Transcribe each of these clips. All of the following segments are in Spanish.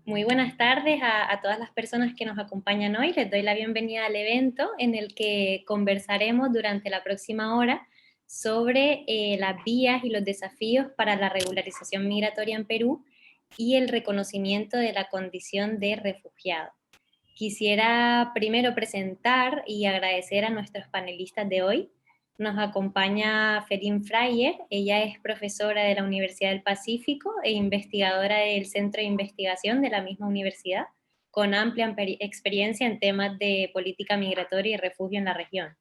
Muy buenas tardes a todas las personas que nos acompañan hoy. Les doy la bienvenida al evento en el que conversaremos durante la próxima hora sobre las vías y los desafíos para la regularización migratoria en Perú y el reconocimiento de la condición de refugiado. Quisiera primero presentar y agradecer a nuestros panelistas de hoy. Nos acompaña Ferin Freyer, ella es profesora de la Universidad del Pacífico e investigadora del Centro de Investigación de la misma universidad, con amplia experiencia en temas de política migratoria y refugio en la región.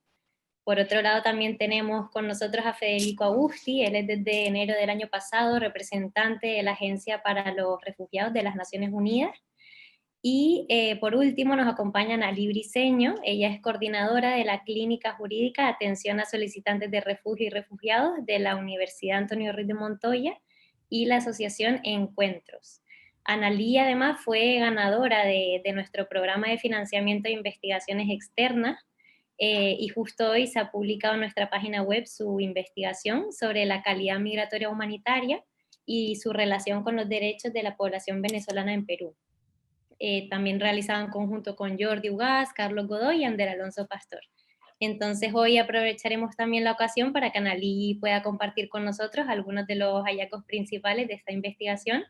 Por otro lado, también tenemos con nosotros a Federico Augusti, él es desde enero del año pasado representante de la Agencia para los Refugiados de las Naciones Unidas. Y por último nos acompaña Nalí Briceño, ella es coordinadora de la Clínica Jurídica de Atención a Solicitantes de Refugio y Refugiados de la Universidad Antonio Ruiz de Montoya y la Asociación Encuentros. Analí además fue ganadora de nuestro programa de financiamiento de investigaciones externas y justo hoy se ha publicado en nuestra página web su investigación sobre la calidad migratoria humanitaria y su relación con los derechos de la población venezolana en Perú. También realizado en conjunto con Jordi Ugaz, Carlos Godoy y Ander Alonso Pastor. Entonces hoy aprovecharemos también la ocasión para que Analí pueda compartir con nosotros algunos de los hallazgos principales de esta investigación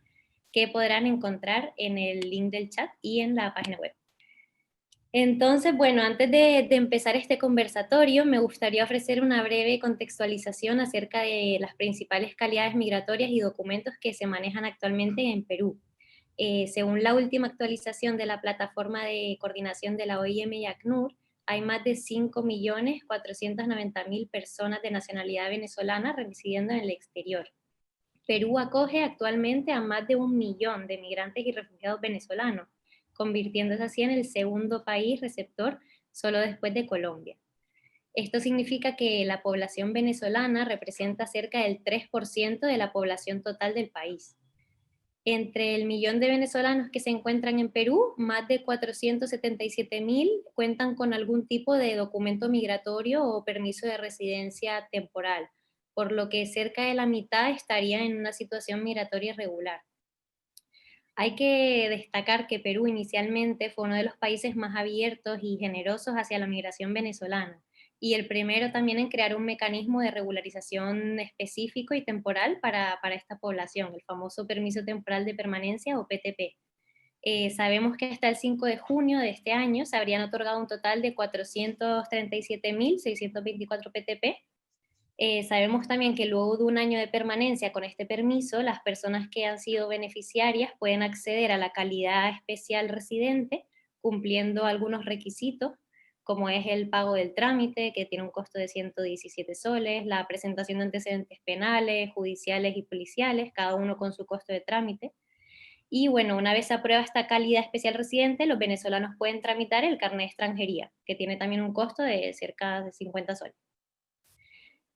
que podrán encontrar en el link del chat y en la página web. Entonces, bueno, antes de empezar este conversatorio, me gustaría ofrecer una breve contextualización acerca de las principales calidades migratorias y documentos que se manejan actualmente en Perú. Según la última actualización de la plataforma de coordinación de la OIM y ACNUR, hay más de 5.490.000 personas de nacionalidad venezolana residiendo en el exterior. Perú acoge actualmente a más de 1 millón de migrantes y refugiados venezolanos, convirtiéndose así en el segundo país receptor solo después de Colombia. Esto significa que la población venezolana representa cerca del 3% de la población total del país. Entre el millón de venezolanos que se encuentran en Perú, más de 477.000 cuentan con algún tipo de documento migratorio o permiso de residencia temporal, por lo que cerca de la mitad estaría en una situación migratoria irregular. Hay que destacar que Perú inicialmente fue uno de los países más abiertos y generosos hacia la migración venezolana, y el primero también en crear un mecanismo de regularización específico y temporal para esta población, el famoso permiso temporal de permanencia o PTP. Sabemos que hasta el 5 de junio de este año se habrían otorgado un total de 437.624 PTP. Sabemos también que luego de un año de permanencia con este permiso, las personas que han sido beneficiarias pueden acceder a la calidad especial residente, cumpliendo algunos requisitos, como es el pago del trámite, que tiene un costo de 117 soles, la presentación de antecedentes penales, judiciales y policiales, cada uno con su costo de trámite. Y bueno, una vez se aprueba esta calidad especial residente, los venezolanos pueden tramitar el carnet de extranjería, que tiene también un costo de cerca de 50 soles.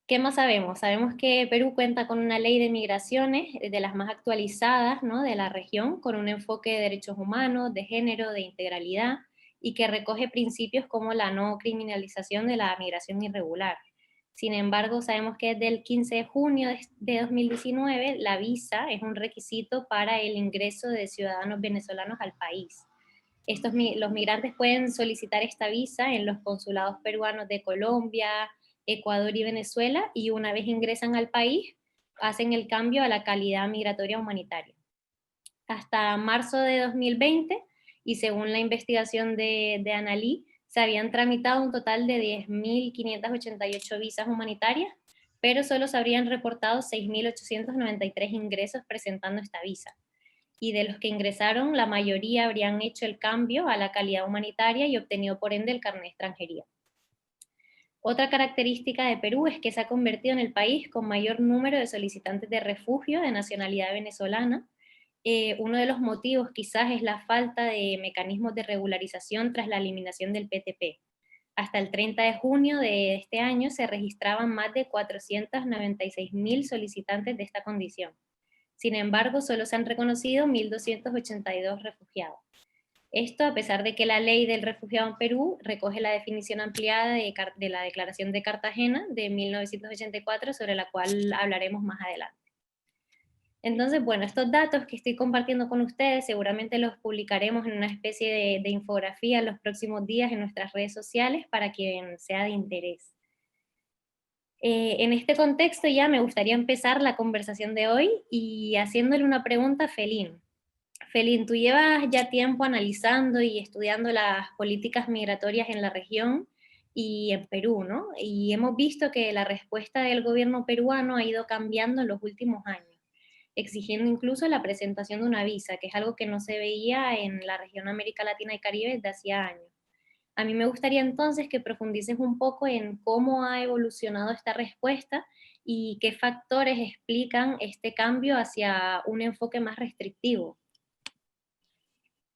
¿Qué más sabemos? Sabemos que Perú cuenta con una ley de migraciones de las más actualizadas, ¿no?, de la región, con un enfoque de derechos humanos, de género, de integralidad, y que recoge principios como la no criminalización de la migración irregular. Sin embargo, sabemos que desde el 15 de junio de 2019 la visa es un requisito para el ingreso de ciudadanos venezolanos al país. Los migrantes pueden solicitar esta visa en los consulados peruanos de Colombia, Ecuador y Venezuela, y una vez ingresan al país, hacen el cambio a la calidad migratoria humanitaria. Hasta marzo de 2020, y según la investigación de Analí, se habían tramitado un total de 10.588 visas humanitarias, pero solo se habrían reportado 6.893 ingresos presentando esta visa. Y de los que ingresaron, la mayoría habrían hecho el cambio a la calidad humanitaria y obtenido por ende el carnet de extranjería. Otra característica de Perú es que se ha convertido en el país con mayor número de solicitantes de refugio de nacionalidad venezolana. Uno de los motivos quizás es la falta de mecanismos de regularización tras la eliminación del PTP. Hasta el 30 de junio de este año se registraban más de 496.000 solicitantes de esta condición. Sin embargo, solo se han reconocido 1.282 refugiados. Esto a pesar de que la ley del refugiado en Perú recoge la definición ampliada de la Declaración de Cartagena de 1984, sobre la cual hablaremos más adelante. Entonces, bueno, estos datos que estoy compartiendo con ustedes seguramente los publicaremos en una especie de infografía en los próximos días en nuestras redes sociales para quien sea de interés. En este contexto ya me gustaría empezar la conversación de hoy y haciéndole una pregunta a Felín. Felín, tú llevas ya tiempo analizando y estudiando las políticas migratorias en la región y en Perú, ¿no? Y hemos visto que la respuesta del gobierno peruano ha ido cambiando en los últimos años, exigiendo incluso la presentación de una visa, que es algo que no se veía en la región América Latina y Caribe desde hacía años. A mí me gustaría entonces que profundices un poco en cómo ha evolucionado esta respuesta y qué factores explican este cambio hacia un enfoque más restrictivo.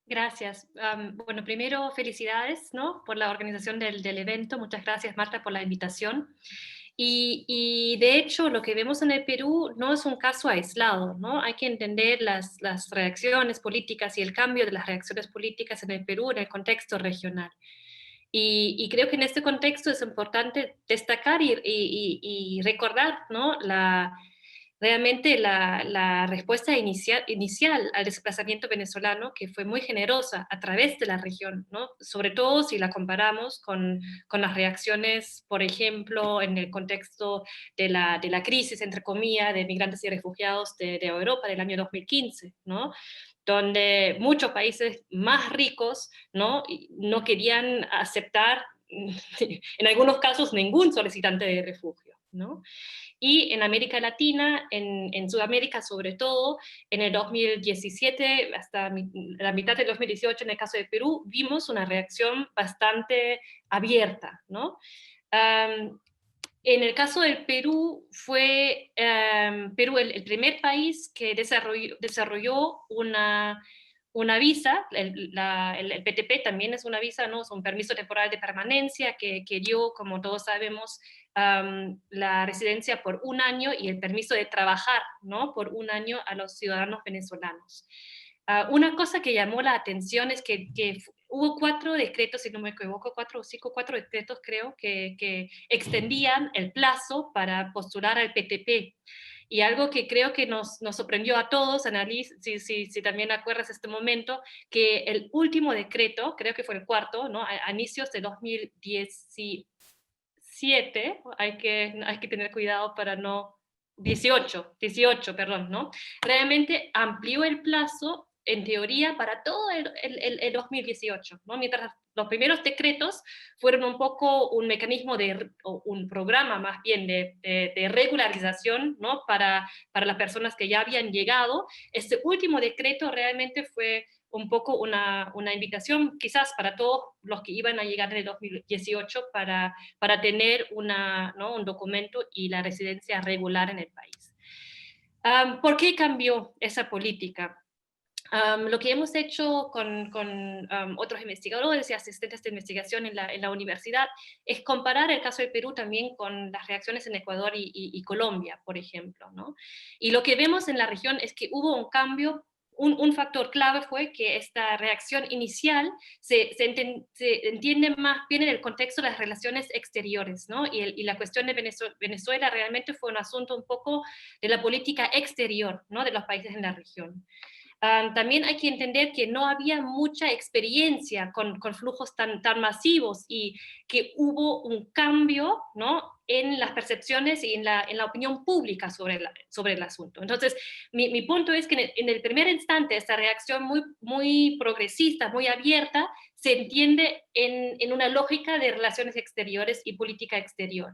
Gracias. Bueno, primero felicidades, ¿no?, por la organización del evento. Muchas gracias, Marta, por la invitación. Y de hecho, lo que vemos en el Perú no es un caso aislado, ¿no? Hay que entender las reacciones políticas y el cambio de las reacciones políticas en el Perú en el contexto regional. Y creo que en este contexto es importante destacar y recordar, ¿no?, realmente la respuesta inicial al desplazamiento venezolano, que fue muy generosa a través de la región, ¿no?, sobre todo si la comparamos con las reacciones, por ejemplo, en el contexto de la crisis, entre comillas, de migrantes y refugiados de Europa del año 2015, ¿no?, donde muchos países más ricos no querían aceptar, en algunos casos, ningún solicitante de refugio, ¿no? Y en América Latina, en Sudamérica sobre todo, en el 2017 hasta la mitad del 2018, en el caso de Perú, vimos una reacción bastante abierta, ¿no? En el caso del Perú, fue Perú el primer país que desarrolló una visa. El PTP también es una visa, ¿no? Es un permiso temporal de permanencia que dio, como todos sabemos, la residencia por un año y el permiso de trabajar, ¿no?, por un año a los ciudadanos venezolanos. Una cosa que llamó la atención es que hubo 4 decretos, si no me equivoco, 4 o 5, 4 decretos creo, que extendían el plazo para postular al PTP. Y algo que creo que nos sorprendió a todos, Annalise, si también acuerdas este momento, que el último decreto, creo que fue el cuarto, ¿no?, a inicios de 2017, hay que tener cuidado para no... 18, perdón, ¿no? Realmente amplió el plazo, en teoría, para todo el 2018, ¿no? Mientras los primeros decretos fueron un poco un mecanismo o un programa más bien de regularización, ¿no?, para las personas que ya habían llegado. Este último decreto realmente fue un poco una invitación quizás para todos los que iban a llegar en el 2018 para tener ¿no?, un documento y la residencia regular en el país. ¿Por qué cambió esa política? Lo que hemos hecho con otros investigadores y asistentes de investigación en la universidad es comparar el caso de Perú también con las reacciones en Ecuador y Colombia, por ejemplo, ¿no? Y lo que vemos en la región es que hubo un cambio. Un factor clave fue que esta reacción inicial se entiende más bien en el contexto de las relaciones exteriores, ¿no? Y la cuestión de Venezuela realmente fue un asunto un poco de la política exterior, ¿no?, de los países en la región. También hay que entender que no había mucha experiencia con flujos tan masivos, y que hubo un cambio, ¿no?, en las percepciones y en la opinión pública sobre el asunto. Entonces, mi punto es que en el primer instante esta reacción muy progresista, muy abierta, se entiende en una lógica de relaciones exteriores y política exterior.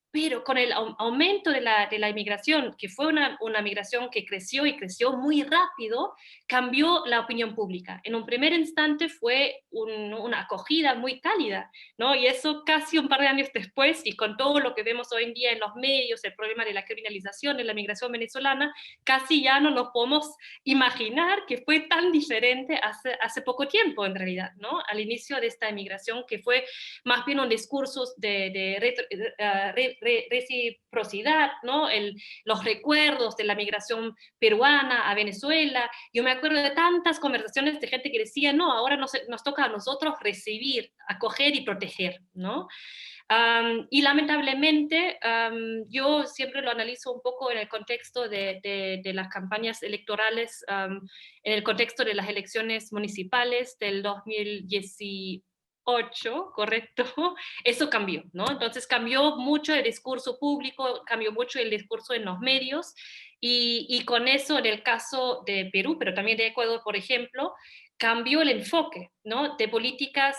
Pero con el aumento de la inmigración, que fue una migración que creció y creció muy rápido, cambió la opinión pública. En un primer instante fue una acogida muy cálida, ¿no? Y eso casi un par de años después, y con todo lo que vemos hoy en día en los medios, el problema de la criminalización de la migración venezolana, casi ya no nos podemos imaginar que fue tan diferente hace poco tiempo, en realidad, ¿no? Al inicio de esta migración, que fue más bien un discurso de reciprocidad, ¿no? Los recuerdos de la migración peruana a Venezuela. Yo me acuerdo de tantas conversaciones de gente que decía, no, ahora nos toca a nosotros recibir, acoger y proteger, ¿no? Y lamentablemente, yo siempre lo analizo un poco en el contexto de las campañas electorales, en el contexto de las elecciones municipales del 2018, ¿correcto? Eso cambió, ¿no? Entonces cambió mucho el discurso público, cambió mucho el discurso en los medios, y con eso, en el caso de Perú, pero también de Ecuador, por ejemplo, cambió el enfoque, ¿no? De políticas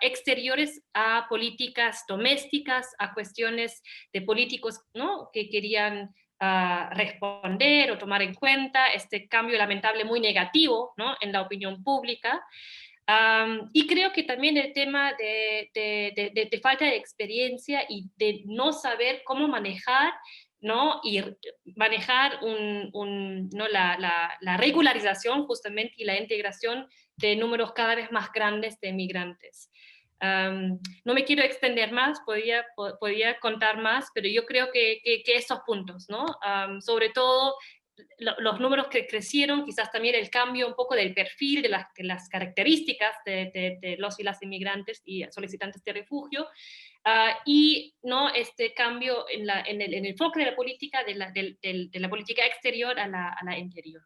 exteriores a políticas domésticas, a cuestiones de políticos, ¿no? Que querían responder o tomar en cuenta este cambio lamentable muy negativo, ¿no? En la opinión pública. Y creo que también el tema de falta de experiencia y de no saber cómo manejar, ¿no? Y manejar ¿no? La regularización justamente y la integración de números cada vez más grandes de migrantes. No me quiero extender más, podría contar más, pero yo creo que esos puntos, ¿no? Sobre todo los números que crecieron, quizás también el cambio un poco del perfil, de las características de los y las inmigrantes y solicitantes de refugio, y ¿no? Este cambio en el enfoque de la política, de la política exterior a la interior.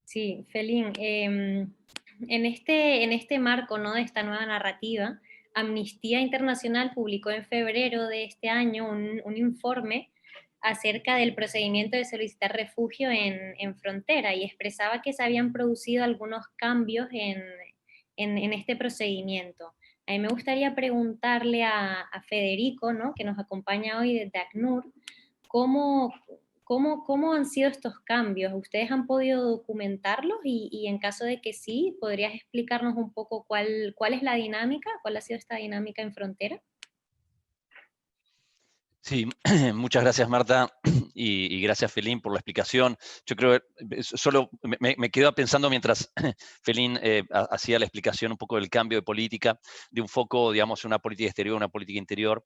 Sí, Felín, en este marco, ¿no? De esta nueva narrativa, Amnistía Internacional publicó en febrero de este año un informe acerca del procedimiento de solicitar refugio en frontera y expresaba que se habían producido algunos cambios en este procedimiento. A mí me gustaría preguntarle a Federico, ¿no? Que nos acompaña hoy desde ACNUR, ¿cómo, ¿cómo han sido estos cambios? ¿Ustedes han podido documentarlos? Y en caso de que sí, ¿podrías explicarnos un poco cuál es la dinámica? ¿Cuál ha sido esta dinámica en frontera? Sí, muchas gracias Marta y gracias Felín por la explicación. Yo creo que solo me quedo pensando mientras Felín hacía la explicación un poco del cambio de política, de un foco, digamos, una política exterior, una política interior.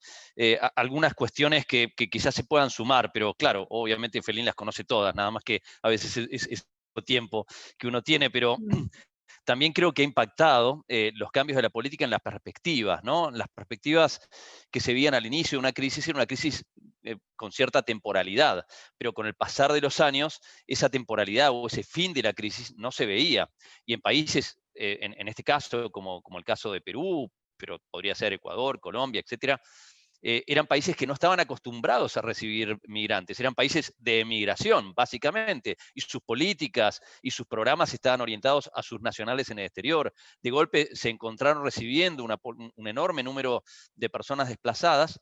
Algunas cuestiones que quizás se puedan sumar, pero claro, obviamente Felín las conoce todas, nada más que a veces es tiempo que uno tiene, pero también creo que ha impactado los cambios de la política en las perspectivas, ¿no? Las perspectivas que se veían al inicio de una crisis era una crisis con cierta temporalidad, pero con el pasar de los años, esa temporalidad o ese fin de la crisis no se veía. Y en países, en este caso, como el caso de Perú, pero podría ser Ecuador, Colombia, etcétera, eran países que no estaban acostumbrados a recibir migrantes, eran países de emigración, básicamente, y sus políticas y sus programas estaban orientados a sus nacionales en el exterior. De golpe se encontraron recibiendo un enorme número de personas desplazadas.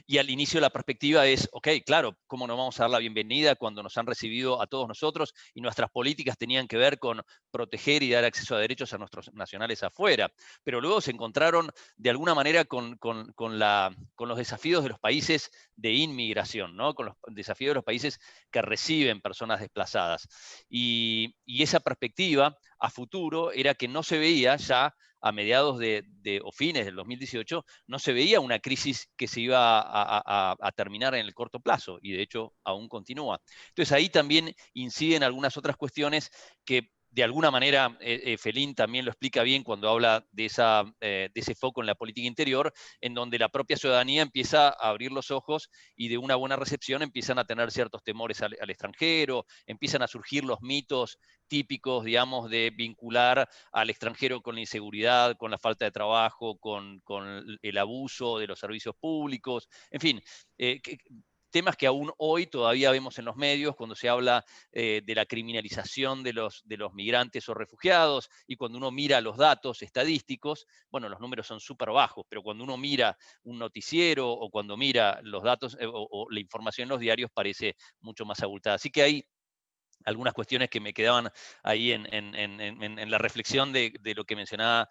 Y al inicio la perspectiva es, ok, claro, ¿cómo no vamos a dar la bienvenida cuando nos han recibido a todos nosotros? Y nuestras políticas tenían que ver con proteger y dar acceso a derechos a nuestros nacionales afuera. Pero luego se encontraron de alguna manera con los desafíos de los países de inmigración, ¿no? Con los desafíos de los países que reciben personas desplazadas. Y esa perspectiva a futuro era que no se veía ya a mediados o fines del 2018, no se veía una crisis que se iba a terminar en el corto plazo, y de hecho aún continúa. Entonces ahí también inciden algunas otras cuestiones que de alguna manera Felín también lo explica bien cuando habla de ese foco en la política interior, en donde la propia ciudadanía empieza a abrir los ojos y de una buena recepción empiezan a tener ciertos temores al extranjero, empiezan a surgir los mitos típicos, digamos, de vincular al extranjero con la inseguridad, con la falta de trabajo, con el abuso de los servicios públicos, en fin, temas que aún hoy todavía vemos en los medios cuando se habla de la criminalización de los migrantes o refugiados, y cuando uno mira los datos estadísticos, bueno, los números son súper bajos, pero cuando uno mira un noticiero o cuando mira los datos o la información en los diarios parece mucho más abultada. Así que hay algunas cuestiones que me quedaban ahí en la reflexión de lo que mencionaba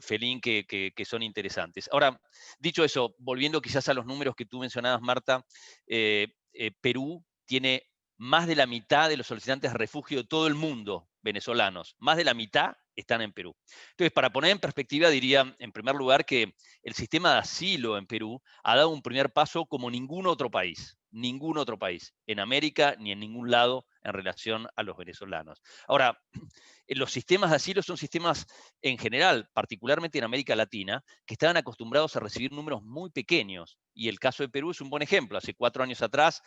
Felín, que son interesantes. Ahora, dicho eso, volviendo quizás a los números que tú mencionabas, Marta, Perú tiene más de la mitad de los solicitantes de refugio de todo el mundo venezolanos, más de la mitad están en Perú. Entonces, para poner en perspectiva, diría, en primer lugar, que el sistema de asilo en Perú ha dado un primer paso como ningún otro país. ningún otro país, en América ni en ningún lado en relación a los venezolanos. Ahora, los sistemas de asilo son sistemas en general, particularmente en América Latina, que estaban acostumbrados a recibir números muy pequeños. Y el caso de Perú es un buen ejemplo. Hace 4 años atrás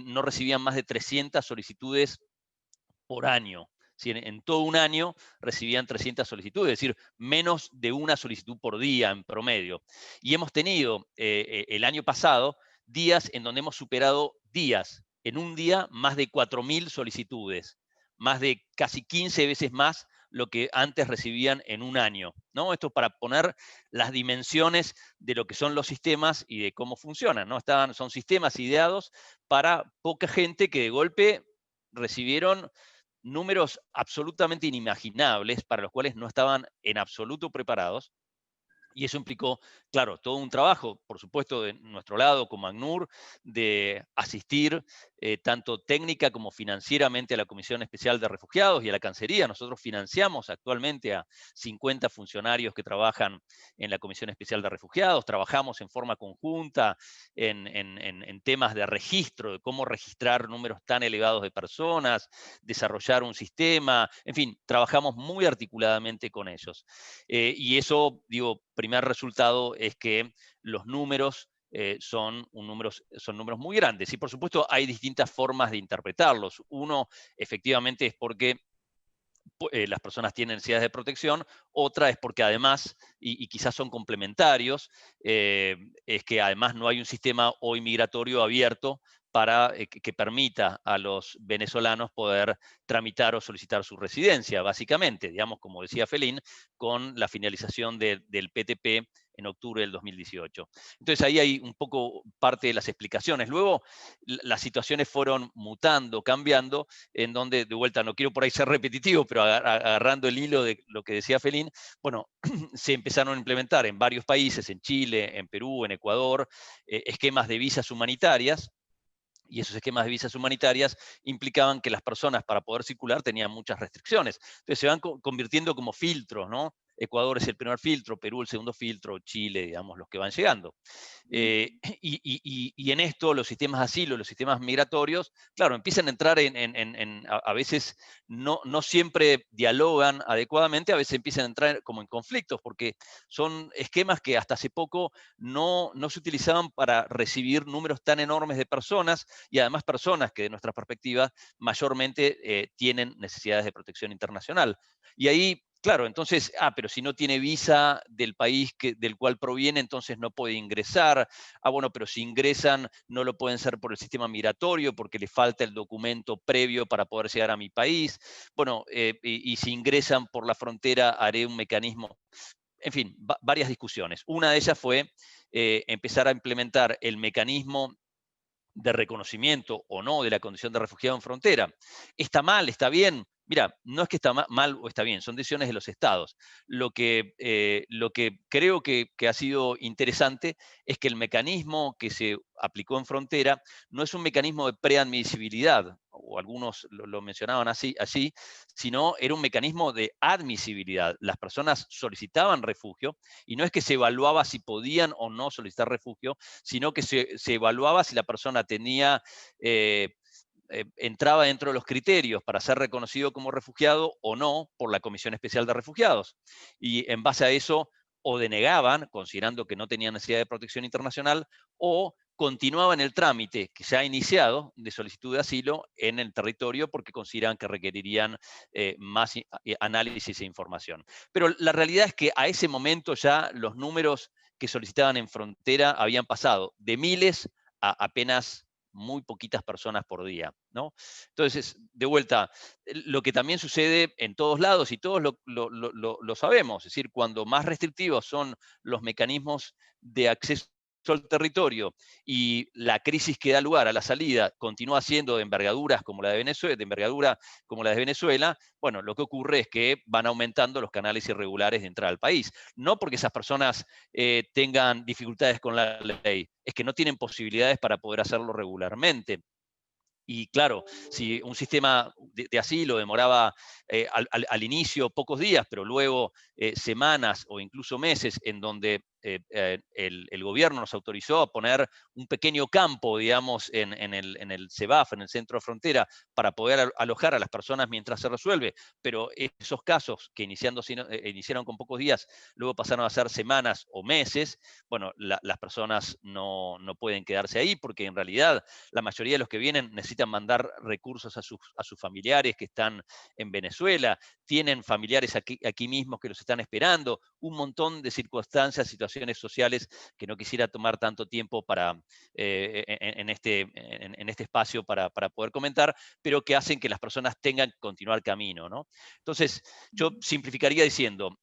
no recibían más de 300 solicitudes por año. Si en todo un año recibían 300 solicitudes, es decir, menos de una solicitud por día en promedio. Y hemos tenido el año pasado días en donde hemos superado en un día más de 4.000 solicitudes, más de casi 15 veces más lo que antes recibían en un año, ¿no? Esto para poner las dimensiones de lo que son los sistemas y de cómo funcionan, ¿no? Son sistemas ideados para poca gente que de golpe recibieron números absolutamente inimaginables para los cuales no estaban en absoluto preparados. Y eso implicó, claro, todo un trabajo, por supuesto, de nuestro lado como ACNUR, de asistir tanto técnica como financieramente a la Comisión Especial de Refugiados y a la Cancillería. Nosotros financiamos actualmente a 50 funcionarios que trabajan en la Comisión Especial de Refugiados. Trabajamos en forma conjunta en temas de registro, de cómo registrar números tan elevados de personas, desarrollar un sistema, en fin, trabajamos muy articuladamente con ellos. Y eso, digo, primer resultado es que los números son números muy grandes. Y por supuesto hay distintas formas de interpretarlos. Uno, efectivamente, es porque las personas tienen necesidades de protección, otra es porque además, y quizás son complementarios, es que además no hay un sistema hoy migratorio abierto para que permita a los venezolanos poder tramitar o solicitar su residencia, básicamente, digamos, como decía Felín, con la finalización del PTP en octubre del 2018. Entonces ahí hay un poco parte de las explicaciones. Luego las situaciones fueron mutando, cambiando, en donde, de vuelta, no quiero por ahí ser repetitivo, pero agarrando el hilo de lo que decía Felín, bueno, se empezaron a implementar en varios países, en Chile, en Perú, en Ecuador, esquemas de visas humanitarias, y esos esquemas de visas humanitarias implicaban que las personas para poder circular tenían muchas restricciones. Entonces se van convirtiendo como filtros, ¿no? Ecuador es el primer filtro, Perú el segundo filtro, Chile, digamos, los que van llegando. Y en esto los sistemas de asilo, los sistemas migratorios, claro, empiezan a entrar a veces no siempre dialogan adecuadamente, a veces empiezan a entrar como en conflictos, porque son esquemas que hasta hace poco no se utilizaban para recibir números tan enormes de personas, y además personas que de nuestra perspectiva mayormente tienen necesidades de protección internacional. Y ahí, claro, entonces, pero si no tiene visa del país del cual proviene, entonces no puede ingresar. Bueno, pero si ingresan, no lo pueden hacer por el sistema migratorio porque le falta el documento previo para poder llegar a mi país. Bueno, y si ingresan por la frontera, haré un mecanismo. En fin, varias discusiones. Una de ellas fue empezar a implementar el mecanismo de reconocimiento o no de la condición de refugiado en frontera. ¿Está mal? ¿Está bien? Mira, no es que está mal o está bien, son decisiones de los estados. Lo que creo que ha sido interesante es que el mecanismo que se aplicó en frontera no es un mecanismo de preadmisibilidad, o algunos lo mencionaban así, sino era un mecanismo de admisibilidad. Las personas solicitaban refugio y no es que se evaluaba si podían o no solicitar refugio, sino que se evaluaba si la persona tenía entraba dentro de los criterios para ser reconocido como refugiado o no por la Comisión Especial de Refugiados. Y en base a eso, o denegaban, considerando que no tenían necesidad de protección internacional, o continuaban el trámite que se ha iniciado de solicitud de asilo en el territorio porque consideran que requerirían más análisis e información. Pero la realidad es que a ese momento ya los números que solicitaban en frontera habían pasado de miles a apenas muy poquitas personas por día, ¿no? Entonces, de vuelta, lo que también sucede en todos lados, y todos lo sabemos, es decir, cuando más restrictivos son los mecanismos de acceso al territorio y la crisis que da lugar a la salida continúa siendo de envergaduras como la de Venezuela, bueno, lo que ocurre es que van aumentando los canales irregulares de entrada al país. No porque esas personas tengan dificultades con la ley, es que no tienen posibilidades para poder hacerlo regularmente. Y claro, si un sistema de asilo demoraba al inicio pocos días, pero luego semanas o incluso meses en donde el gobierno nos autorizó a poner un pequeño campo, digamos, en el CEBAF, en el centro de frontera, para poder alojar a las personas mientras se resuelve, pero esos casos que iniciaron con pocos días, luego pasaron a ser semanas o meses, bueno, las personas no pueden quedarse ahí, porque en realidad la mayoría de los que vienen necesitan mandar recursos a sus familiares que están en Venezuela, tienen familiares aquí mismos que los están esperando, un montón de circunstancias, situaciones sociales que no quisiera tomar tanto tiempo en este espacio para poder comentar, pero que hacen que las personas tengan que continuar camino, ¿no? Entonces, yo simplificaría diciendo,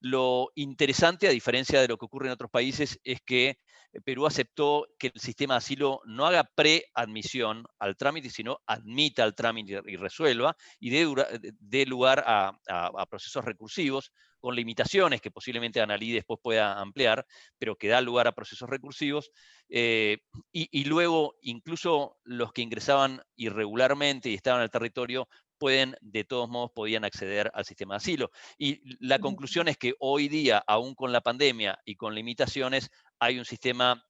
lo interesante, a diferencia de lo que ocurre en otros países, es que Perú aceptó que el sistema de asilo no haga preadmisión al trámite, sino admita al trámite y resuelva, y dé lugar a procesos recursivos, con limitaciones que posiblemente Analí después pueda ampliar, pero que da lugar a procesos recursivos, y luego incluso los que ingresaban irregularmente y estaban en el territorio de todos modos, podían acceder al sistema de asilo. Y la conclusión es que hoy día, aún con la pandemia y con limitaciones, hay un sistema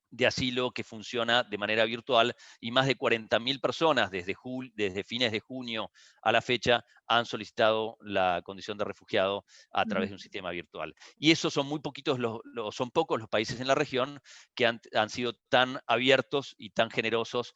de asilo que funciona de manera virtual, y más de 40.000 personas desde fines de junio a la fecha han solicitado la condición de refugiado a través de un sistema virtual. Y esos son muy poquitos, son pocos los países en la región que han sido tan abiertos y tan generosos,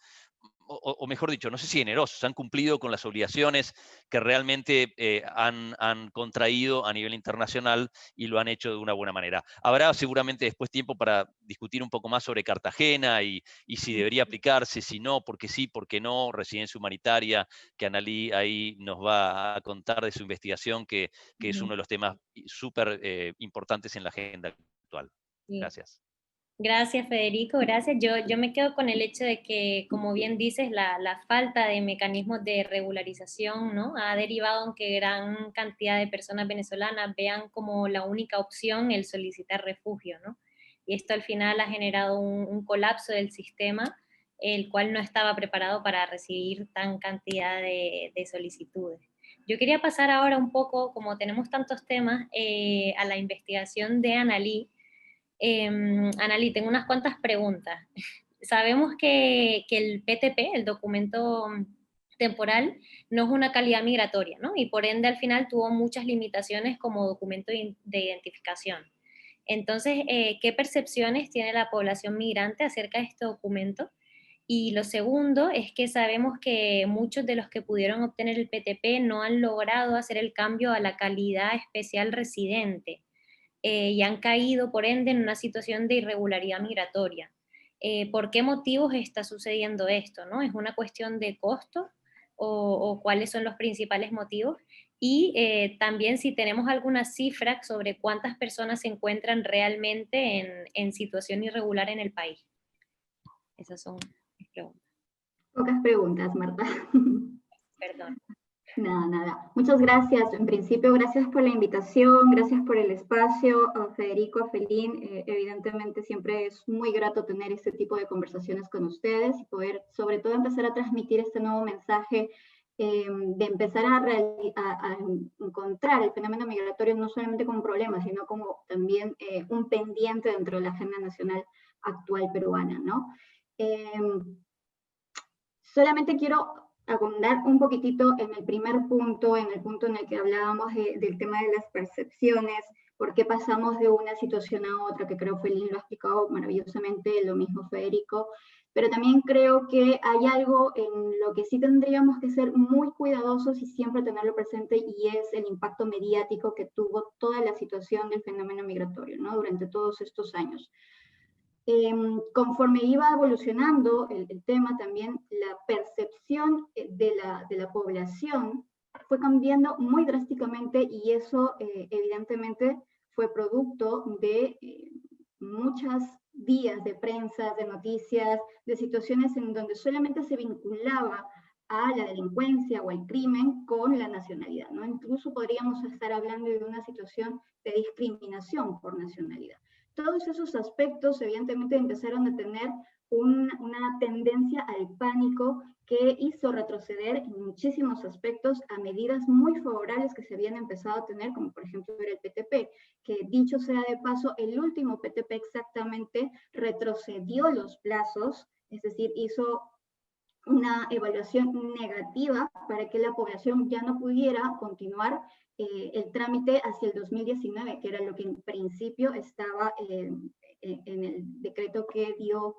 o mejor dicho, no sé si generosos, han cumplido con las obligaciones que realmente han contraído a nivel internacional, y lo han hecho de una buena manera. Habrá seguramente después tiempo para discutir un poco más sobre Cartagena y si debería aplicarse, si no, porque sí, porque no, residencia humanitaria, que Analí ahí nos va a contar de su investigación, que es uno de los temas súper importantes en la agenda actual. Sí. Gracias. Gracias, Federico, gracias. Yo me quedo con el hecho de que, como bien dices, la falta de mecanismos de regularización, ¿no?, ha derivado en que gran cantidad de personas venezolanas vean como la única opción el solicitar refugio, ¿no? Y esto al final ha generado un colapso del sistema, el cual no estaba preparado para recibir tan cantidad de solicitudes. Yo quería pasar ahora un poco, como tenemos tantos temas, a la investigación de Analí. Analí, tengo unas cuantas preguntas. Sabemos que el PTP, el documento temporal, no es una calidad migratoria, ¿no? Y por ende al final tuvo muchas limitaciones como documento de identificación. Entonces, ¿qué percepciones tiene la población migrante acerca de este documento? Y lo segundo es que sabemos que muchos de los que pudieron obtener el PTP no han logrado hacer el cambio a la calidad especial residente. Y han caído, por ende, en una situación de irregularidad migratoria. ¿Por qué motivos está sucediendo esto, ¿no? ¿Es una cuestión de costo o cuáles son los principales motivos? Y también si tenemos alguna cifra sobre cuántas personas se encuentran realmente en situación irregular en el país. Esas son mis preguntas. Pocas preguntas, Marta. Perdón. Nada. Muchas gracias. En principio, gracias por la invitación, gracias por el espacio, a Federico, a Felín. Evidentemente, siempre es muy grato tener este tipo de conversaciones con ustedes y poder, sobre todo, empezar a transmitir este nuevo mensaje de empezar a encontrar el fenómeno migratorio no solamente como un problema, sino como también un pendiente dentro de la agenda nacional actual peruana, ¿no? Solamente quiero abundar un poquitito en el primer punto, en el punto en el que hablábamos del tema de las percepciones, por qué pasamos de una situación a otra, que creo Felín lo ha explicado maravillosamente, lo mismo Federico, pero también creo que hay algo en lo que sí tendríamos que ser muy cuidadosos y siempre tenerlo presente, y es el impacto mediático que tuvo toda la situación del fenómeno migratorio, ¿no?, durante todos estos años. Conforme iba evolucionando el tema, también la percepción de la población fue cambiando muy drásticamente, y eso evidentemente fue producto de muchos días de prensa, de noticias, de situaciones en donde solamente se vinculaba a la delincuencia o al crimen con la nacionalidad, ¿no? Incluso podríamos estar hablando de una situación de discriminación por nacionalidad. todos esos aspectos evidentemente empezaron a tener una tendencia al pánico que hizo retroceder en muchísimos aspectos a medidas muy favorables que se habían empezado a tener, como por ejemplo era el PTP, que dicho sea de paso, el último PTP exactamente retrocedió los plazos, es decir, hizo una evaluación negativa para que la población ya no pudiera continuar el trámite hacia el 2019, que era lo que en principio estaba en el decreto que dio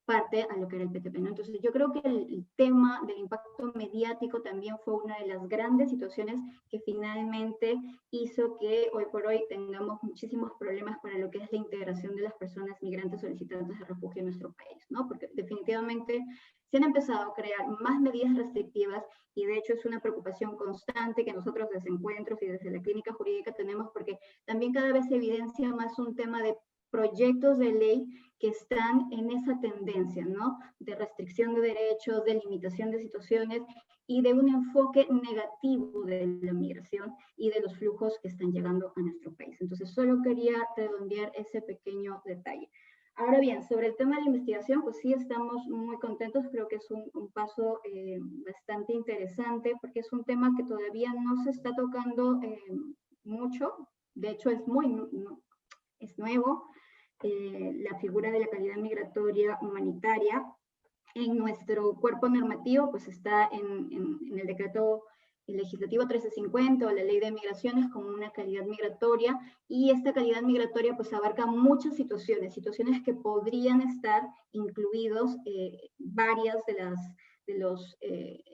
parte a lo que era el PTP, ¿no? Entonces yo creo que el tema del impacto mediático también fue una de las grandes situaciones que finalmente hizo que hoy por hoy tengamos muchísimos problemas para lo que es la integración de las personas migrantes solicitantes de refugio en nuestro país, ¿no? Porque definitivamente se han empezado a crear más medidas restrictivas y de hecho es una preocupación constante que nosotros desde Encuentros y desde la clínica jurídica tenemos, porque también cada vez se evidencia más un tema de proyectos de ley que están en esa tendencia, ¿no? De restricción de derechos, de limitación de situaciones y de un enfoque negativo de la migración y de los flujos que están llegando a nuestro país. Entonces, solo quería redondear ese pequeño detalle. Ahora bien, sobre el tema de la investigación, pues sí estamos muy contentos, creo que es un paso bastante interesante, porque es un tema que todavía no se está tocando mucho, de hecho es nuevo, la figura de la calidad migratoria humanitaria. En nuestro cuerpo normativo, pues está en el decreto legislativo 1350 o la ley de migraciones como una calidad migratoria, y esta calidad migratoria pues abarca muchas situaciones que podrían estar incluidos varias de los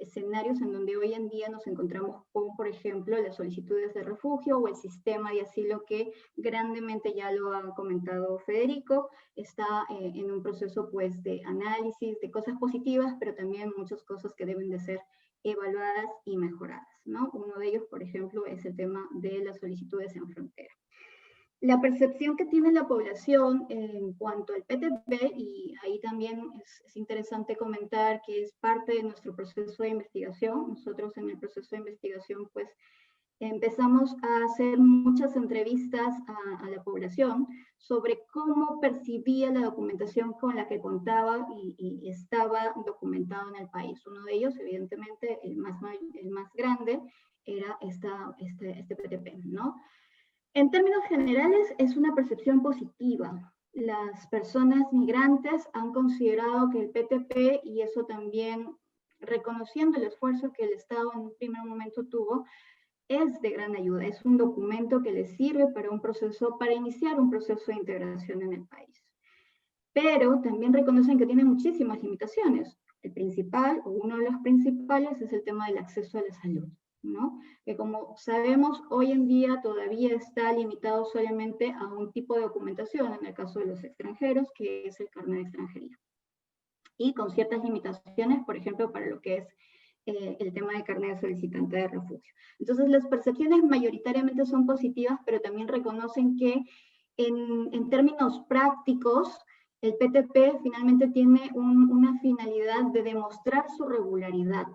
escenarios en donde hoy en día nos encontramos con, por ejemplo, las solicitudes de refugio o el sistema de asilo que grandemente ya lo ha comentado Federico, está en un proceso pues de análisis de cosas positivas, pero también muchas cosas que deben de ser evaluadas y mejoradas, ¿no? Uno de ellos, por ejemplo, es el tema de las solicitudes en frontera. La percepción que tiene la población en cuanto al PTP, y ahí también es interesante comentar que es parte de nuestro proceso de investigación. Nosotros en el proceso de investigación pues empezamos a hacer muchas entrevistas a la población sobre cómo percibía la documentación con la que contaba y estaba documentado en el país. Uno de ellos, evidentemente, el más grande, era este PTP, ¿no? En términos generales, es una percepción positiva. Las personas migrantes han considerado que el PTP, y eso también reconociendo el esfuerzo que el Estado en un primer momento tuvo, es de gran ayuda. Es un documento que les sirve para iniciar un proceso de integración en el país. Pero también reconocen que tiene muchísimas limitaciones. El principal, o uno de los principales, es el tema del acceso a la salud, ¿no? Que como sabemos, hoy en día todavía está limitado solamente a un tipo de documentación, en el caso de los extranjeros, que es el carnet de extranjería. Y con ciertas limitaciones, por ejemplo, para lo que es el tema de carnet de solicitante de refugio. Entonces, las percepciones mayoritariamente son positivas, pero también reconocen que en términos prácticos, el PTP finalmente tiene una finalidad de demostrar su regularidad.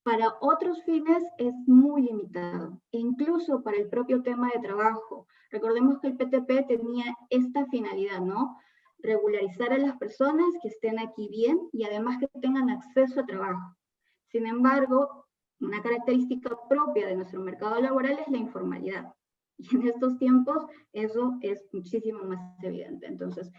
Para otros fines es muy limitado, e incluso para el propio tema de trabajo. Recordemos que el PTP tenía esta finalidad, ¿no? Regularizar a las personas que estén aquí bien y además que tengan acceso a trabajo. Sin embargo, una característica propia de nuestro mercado laboral es la informalidad. Y en estos tiempos eso es muchísimo más evidente. Entonces,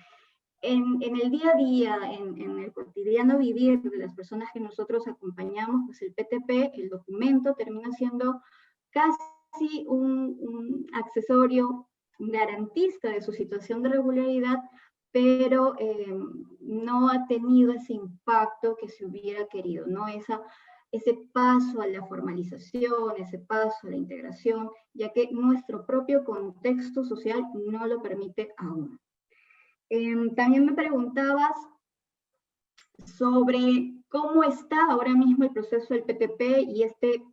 en el día a día, en el cotidiano vivir de las personas que nosotros acompañamos, pues el PTP, el documento, termina siendo casi un accesorio, un garantista de su situación de regularidad, pero no ha tenido ese impacto que se hubiera querido, ¿no? Ese paso a la formalización, ese paso a la integración, ya que nuestro propio contexto social no lo permite aún. También me preguntabas sobre cómo está ahora mismo el proceso del PTP y este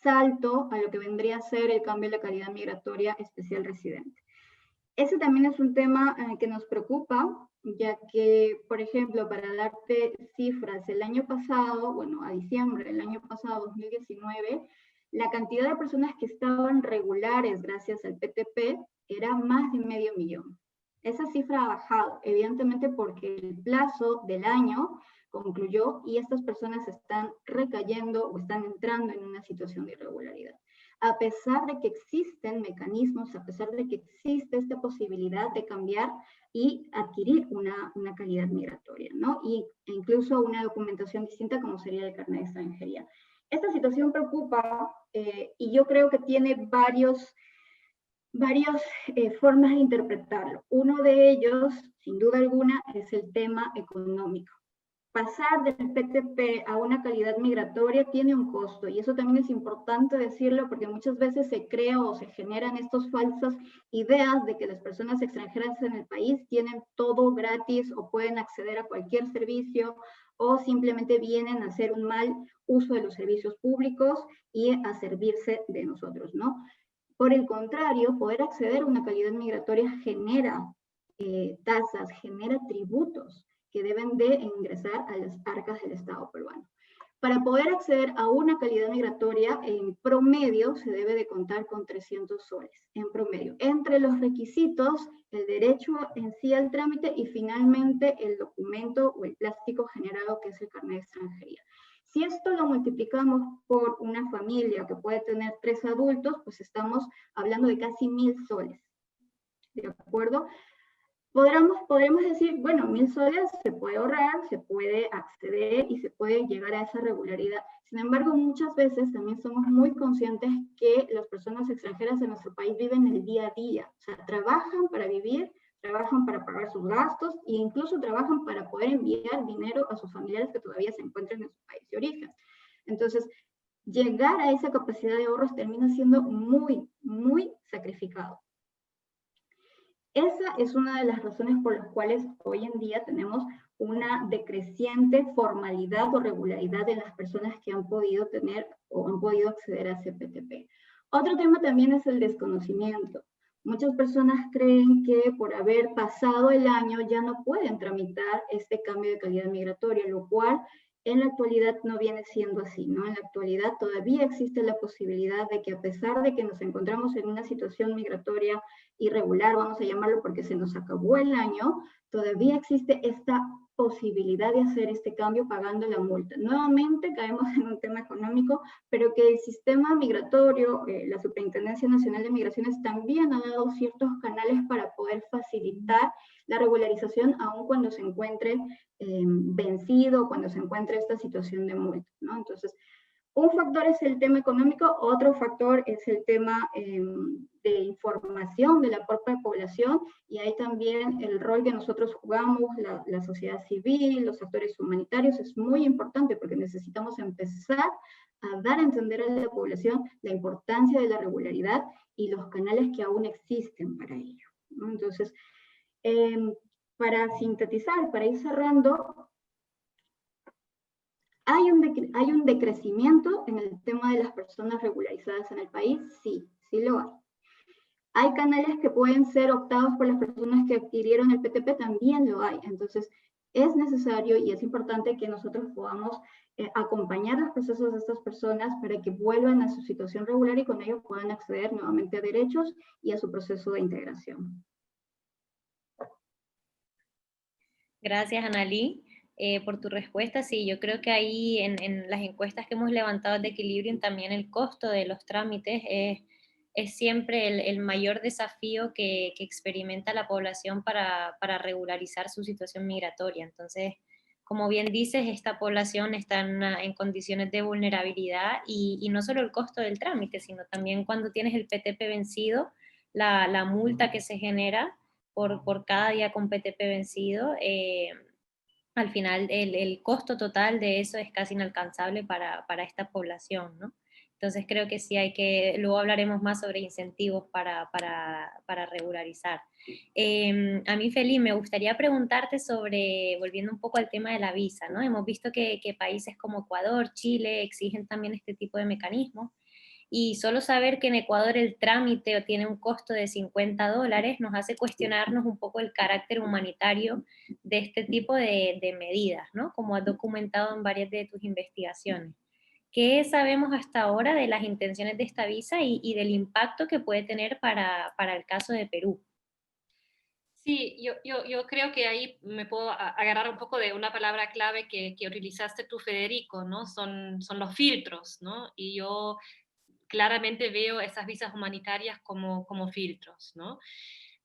salto a lo que vendría a ser el cambio de la calidad migratoria especial residente. Ese también es un tema que nos preocupa, ya que, por ejemplo, para darte cifras, el año pasado, bueno, a diciembre del año pasado, 2019, la cantidad de personas que estaban regulares gracias al PTP era más de 500,000. Esa cifra ha bajado, evidentemente porque el plazo del año concluyó y estas personas están recayendo o están entrando en una situación de irregularidad. A pesar de que existen mecanismos, a pesar de que existe esta posibilidad de cambiar y adquirir una calidad migratoria, ¿no? E incluso una documentación distinta como sería el carnet de extranjería. Esta situación preocupa y yo creo que tiene varias formas de interpretarlo. Uno de ellos, sin duda alguna, es el tema económico. Pasar del PTP a una calidad migratoria tiene un costo, y eso también es importante decirlo porque muchas veces se crea o se generan estas falsas ideas de que las personas extranjeras en el país tienen todo gratis o pueden acceder a cualquier servicio o simplemente vienen a hacer un mal uso de los servicios públicos y a servirse de nosotros, ¿no? Por el contrario, poder acceder a una calidad migratoria genera tasas, genera tributos que deben de ingresar a las arcas del Estado peruano. Para poder acceder a una calidad migratoria, en promedio se debe de contar con 300 soles, en promedio. Entre los requisitos, el derecho en sí al trámite y finalmente el documento o el plástico generado que es el carnet de extranjería. Si esto lo multiplicamos por una familia que puede tener 3 adultos, pues estamos hablando de casi 1000 soles. ¿De acuerdo? Podremos decir, bueno, 1000 soles se puede ahorrar, se puede acceder y se puede llegar a esa regularidad. Sin embargo, muchas veces también somos muy conscientes que las personas extranjeras en nuestro país viven el día a día. O sea, trabajan para vivir, trabajan para pagar sus gastos e incluso trabajan para poder enviar dinero a sus familiares que todavía se encuentran en su país de origen. Entonces, llegar a esa capacidad de ahorros termina siendo muy, muy sacrificado. Esa es una de las razones por las cuales hoy en día tenemos una decreciente formalidad o regularidad de las personas que han podido tener o han podido acceder a ese PTP. Otro tema también es el desconocimiento. Muchas personas creen que por haber pasado el año ya no pueden tramitar este cambio de calidad migratoria, lo cual en la actualidad no viene siendo así, ¿no? En la actualidad todavía existe la posibilidad de que a pesar de que nos encontramos en una situación migratoria irregular, vamos a llamarlo porque se nos acabó el año, todavía existe esta posibilidad de hacer este cambio pagando la multa. Nuevamente caemos en un tema económico, pero que el sistema migratorio, la Superintendencia Nacional de Migraciones también ha dado ciertos canales para poder facilitar la regularización aun cuando se encuentre vencido, cuando se encuentre esta situación de multa, ¿no? Entonces, un factor es el tema económico, otro factor es el tema de información de la propia población, y ahí también el rol que nosotros jugamos, la sociedad civil, los actores humanitarios, es muy importante porque necesitamos empezar a dar a entender a la población la importancia de la regularidad y los canales que aún existen para ello, ¿no? Entonces, para sintetizar, para ir cerrando, ¿hay un decrecimiento en el tema de las personas regularizadas en el país? Sí, sí lo hay. ¿Hay canales que pueden ser optados por las personas que adquirieron el PTP? También lo hay. Entonces, es necesario y es importante que nosotros podamos acompañar los procesos de estas personas para que vuelvan a su situación regular y con ello puedan acceder nuevamente a derechos y a su proceso de integración. Gracias, Analí, por tu respuesta. Sí, yo creo que ahí en las encuestas que hemos levantado de Equilibrium también el costo de los trámites es siempre el mayor desafío que experimenta la población para regularizar su situación migratoria. Entonces, como bien dices, esta población está en condiciones de vulnerabilidad y no solo el costo del trámite, sino también cuando tienes el PTP vencido, la multa que se genera por cada día con PTP vencido, al final el costo total de eso es casi inalcanzable para esta población, ¿no? Entonces creo que sí luego hablaremos más sobre incentivos para regularizar. A mí, Feli, me gustaría preguntarte volviendo un poco al tema de la visa, ¿no? Hemos visto que países como Ecuador, Chile exigen también este tipo de mecanismos. Y solo saber que en Ecuador el trámite tiene un costo de $50 nos hace cuestionarnos un poco el carácter humanitario de este tipo de medidas, ¿no? Como has documentado en varias de tus investigaciones. ¿Qué sabemos hasta ahora de las intenciones de esta visa y del impacto que puede tener para el caso de Perú? Sí, yo creo que ahí me puedo agarrar un poco de una palabra clave que utilizaste tú, Federico, ¿no? Son los filtros, ¿no? Y yo claramente veo esas visas humanitarias como filtros, ¿no?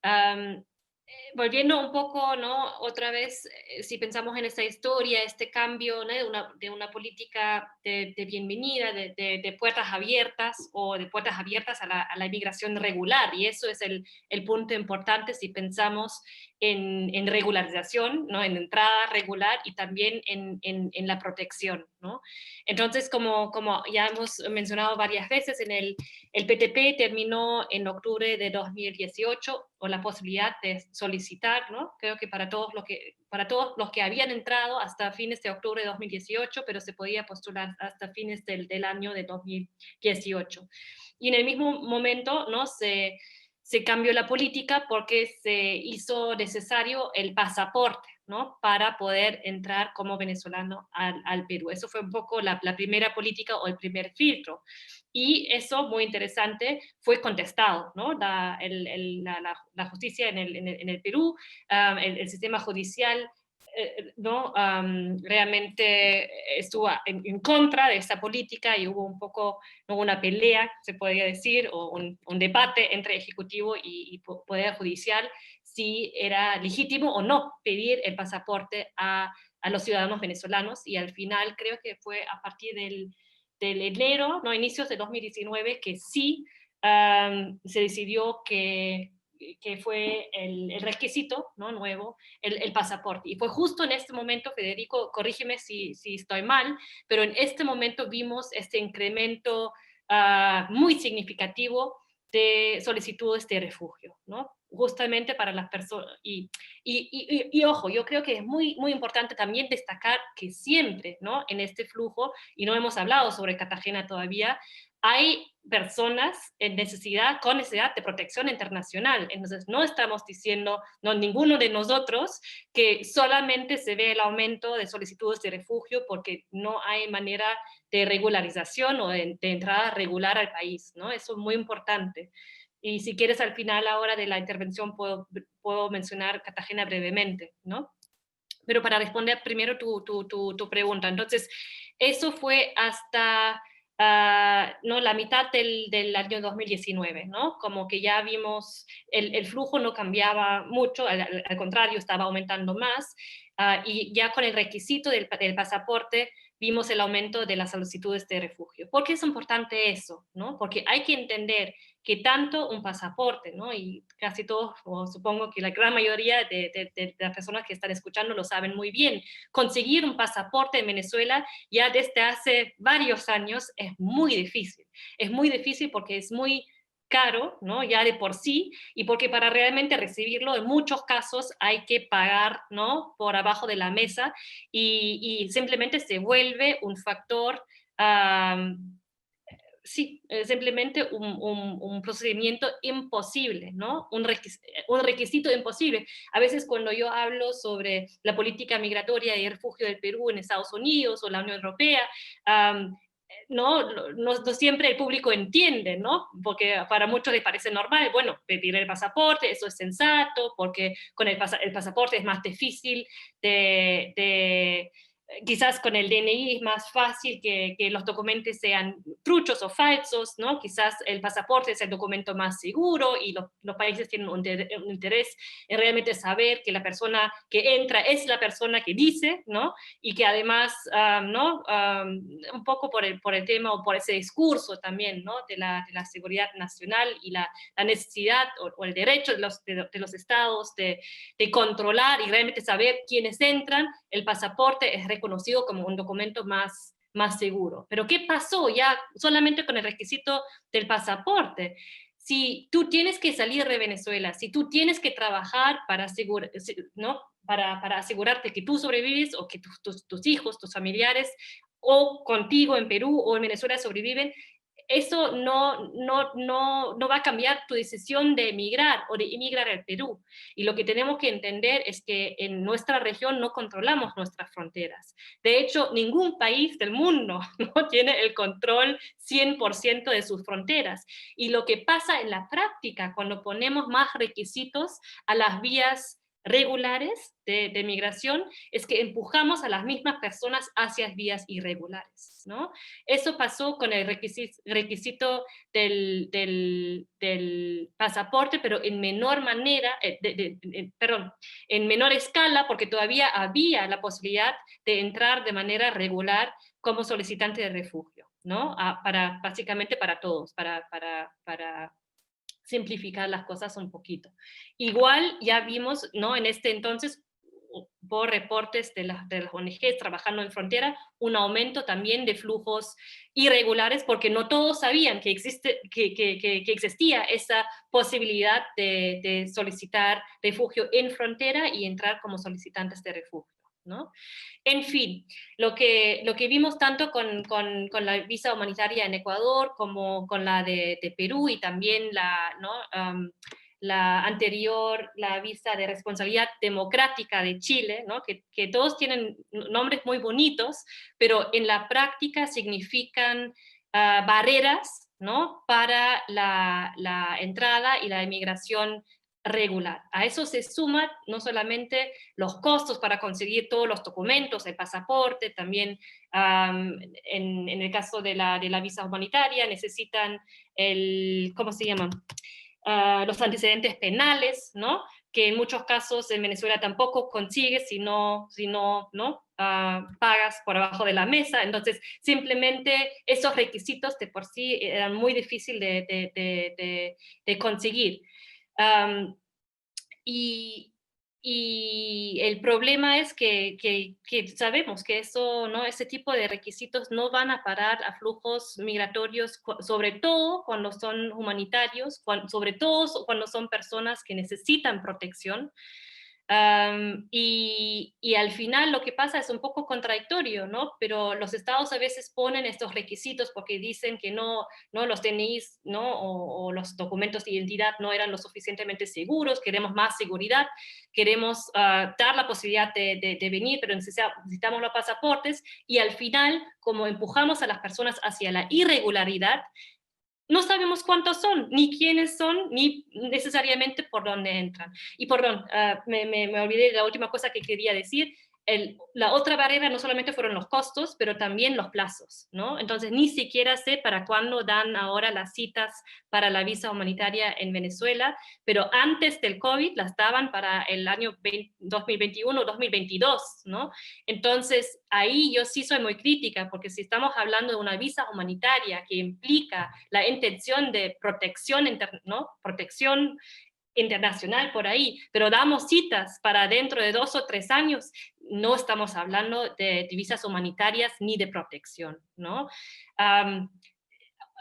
Am, Volviendo un poco, ¿no? Otra vez, si pensamos en esta historia, este cambio, ¿no? de una política de bienvenida, de puertas abiertas o de puertas abiertas a la inmigración regular, y eso es el punto importante si pensamos en regularización, ¿no? En entrada regular y también en la protección, ¿no? Entonces, como ya hemos mencionado varias veces, el PTP terminó en octubre de 2018 con la posibilidad de solicitar, ¿no? Creo que para todos los que habían entrado hasta fines de octubre de 2018, pero se podía postular hasta fines del año de 2018. Y en el mismo momento, ¿no? Se cambió la política porque se hizo necesario el pasaporte, ¿no? Para poder entrar como venezolano al Perú. Eso fue un poco la primera política o el primer filtro. Y eso, muy interesante, fue contestado, ¿no? La justicia en el Perú, el sistema judicial, ¿no? Realmente estuvo en contra de esta política y hubo un poco, ¿no? Una pelea, se podría decir, o un debate entre Ejecutivo y Poder Judicial, si era legítimo o no pedir el pasaporte a los ciudadanos venezolanos, y al final creo que fue a partir del enero, no, inicios de 2019, que sí se decidió que fue el requisito, ¿no? Nuevo, el pasaporte. Y fue justo en este momento, Federico, corrígeme si estoy mal, pero en este momento vimos este incremento muy significativo de solicitudes de refugio, ¿no? Justamente para las personas. Y ojo, yo creo que es muy, muy importante también destacar que siempre, ¿no? En este flujo, y no hemos hablado sobre Cartagena todavía, hay personas con necesidad de protección internacional. Entonces, no estamos diciendo, no, ninguno de nosotros, que solamente se ve el aumento de solicitudes de refugio porque no hay manera de regularización o de entrada regular al país, ¿no? Eso es muy importante. Y si quieres, al final ahora de la intervención puedo mencionar Cartagena brevemente, ¿no? Pero para responder primero tu pregunta. Entonces, eso fue hasta no, la mitad del año 2019, ¿no? Como que ya vimos, el flujo no cambiaba mucho, al contrario, estaba aumentando más, y ya con el requisito del pasaporte vimos el aumento de las solicitudes de refugio. ¿Por qué es importante eso? ¿No? Porque hay que entender que tanto un pasaporte, ¿no? Y casi todos, o supongo que la gran mayoría de las personas que están escuchando lo saben muy bien, conseguir un pasaporte en Venezuela ya desde hace varios años es muy difícil. Es muy difícil porque es muy caro, ¿no? Ya de por sí, y porque para realmente recibirlo en muchos casos hay que pagar, ¿no? Por abajo de la mesa, y simplemente se vuelve un factor sí, simplemente un procedimiento imposible, ¿no? Un requisito imposible. A veces cuando yo hablo sobre la política migratoria y refugio del Perú en Estados Unidos o la Unión Europea, no siempre el público entiende, ¿no? Porque para muchos les parece normal, bueno, pedir el pasaporte, eso es sensato, porque con el pasaporte es más difícil quizás con el DNI es más fácil que los documentos sean truchos o falsos, ¿no? Quizás el pasaporte es el documento más seguro y los países tienen un interés en realmente saber que la persona que entra es la persona que dice, ¿no? Y que además, ¿no? Un poco por el tema o por ese discurso también, ¿no? De la seguridad nacional y la necesidad o el derecho de los estados de controlar y realmente saber quiénes entran, el pasaporte es reconocido como un documento más seguro. Pero ¿qué pasó ya solamente con el requisito del pasaporte? Si tú tienes que salir de Venezuela, si tú tienes que trabajar ¿no? para asegurarte que tú sobrevives o que tus hijos, tus familiares, o contigo en Perú o en Venezuela sobreviven, eso no va a cambiar tu decisión de emigrar o de emigrar al Perú. Y lo que tenemos que entender es que en nuestra región no controlamos nuestras fronteras. De hecho, ningún país del mundo no tiene el control 100% de sus fronteras. Y lo que pasa en la práctica, cuando ponemos más requisitos a las vías regulares de migración, es que empujamos a las mismas personas hacia vías irregulares, ¿no? Eso pasó con el requisito del pasaporte, pero en menor manera, perdón, en menor escala, porque todavía había la posibilidad de entrar de manera regular como solicitante de refugio, ¿no? Básicamente para todos, para simplificar las cosas un poquito. Igual ya vimos, ¿no? En este entonces, por reportes de las ONGs trabajando en frontera, un aumento también de flujos irregulares, porque no todos sabían que existía esa posibilidad de solicitar refugio en frontera y entrar como solicitantes de refugio, ¿no? En fin, lo que vimos tanto con la visa humanitaria en Ecuador como con la de Perú y también la anterior, la visa de responsabilidad democrática de Chile, ¿no? que todos tienen nombres muy bonitos, pero en la práctica significan barreras, ¿no? Para la entrada y la inmigración regular. A eso se suma no solamente los costos para conseguir todos los documentos, el pasaporte, también en el caso de la visa humanitaria necesitan ¿cómo se llaman? Los antecedentes penales, ¿no? Que en muchos casos en Venezuela tampoco consigues si no ¿no? Pagas por abajo de la mesa. Entonces, simplemente esos requisitos de por sí eran muy difíciles de conseguir. Y el problema es que sabemos que ese tipo de requisitos no van a parar a flujos migratorios, sobre todo cuando son humanitarios, sobre todo cuando son personas que necesitan protección. Y al final lo que pasa es un poco contradictorio, ¿no? Pero los estados a veces ponen estos requisitos porque dicen que no los DNIs, ¿no? O los documentos de identidad no eran lo suficientemente seguros, queremos más seguridad, queremos dar la posibilidad de venir, pero necesitamos los pasaportes, y al final, como empujamos a las personas hacia la irregularidad, no sabemos cuántos son, ni quiénes son, ni necesariamente por dónde entran. Y perdón, me olvidé de la última cosa que quería decir. La otra barrera no solamente fueron los costos, pero también los plazos, ¿no? Entonces, ni siquiera sé para cuándo dan ahora las citas para la visa humanitaria en Venezuela, pero antes del COVID las daban para el año 2021 o 2022, ¿no? Entonces, ahí yo sí soy muy crítica, porque si estamos hablando de una visa humanitaria que implica la intención de protección, ¿no? Protección internacional por ahí, pero damos citas para dentro de 2 o 3 años, no estamos hablando de visas humanitarias ni de protección, ¿no?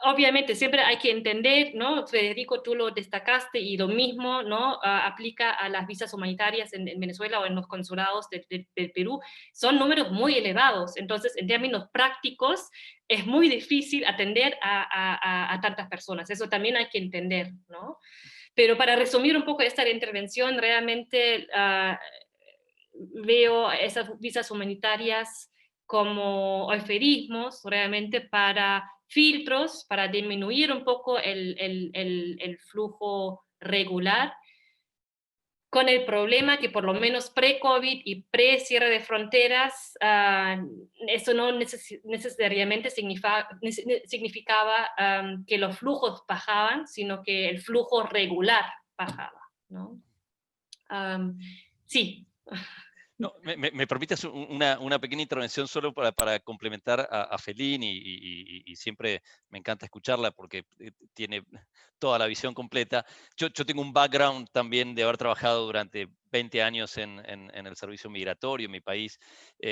Obviamente siempre hay que entender, ¿no? Federico, tú lo destacaste, y lo mismo, ¿no? Aplica a las visas humanitarias en Venezuela o en los consulados del Perú. Son números muy elevados, entonces en términos prácticos es muy difícil atender a tantas personas, eso también hay que entender, ¿no? Pero para resumir un poco esta intervención, realmente veo esas visas humanitarias como eufemismos realmente para filtros, para disminuir un poco el flujo regular, con el problema que por lo menos pre-COVID y pre-cierre de fronteras, eso no necesariamente significaba que los flujos bajaban, sino que el flujo regular bajaba, ¿no? Sí. No, me permites una pequeña intervención solo para complementar a Felín, y siempre me encanta escucharla porque tiene toda la visión completa. Yo tengo un background también de haber trabajado durante 20 años en el servicio migratorio en mi país,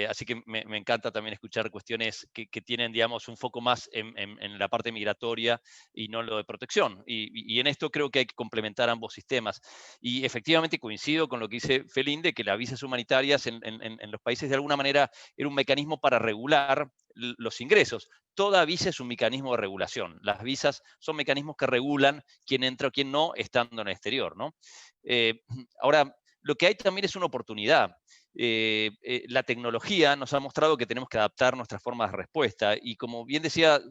así que me encanta también escuchar cuestiones que tienen, digamos, un foco más en la parte migratoria y no lo de protección. Y en esto creo que hay que complementar ambos sistemas. Y efectivamente coincido con lo que dice Felín, de que las visas humanitarias en los países de alguna manera era un mecanismo para regular los ingresos. Toda visa es un mecanismo de regulación. Las visas son mecanismos que regulan quién entra o quién no estando en el exterior, ¿no? Ahora, lo que hay también es una oportunidad. La tecnología nos ha mostrado que tenemos que adaptar nuestras formas de respuesta y como bien decía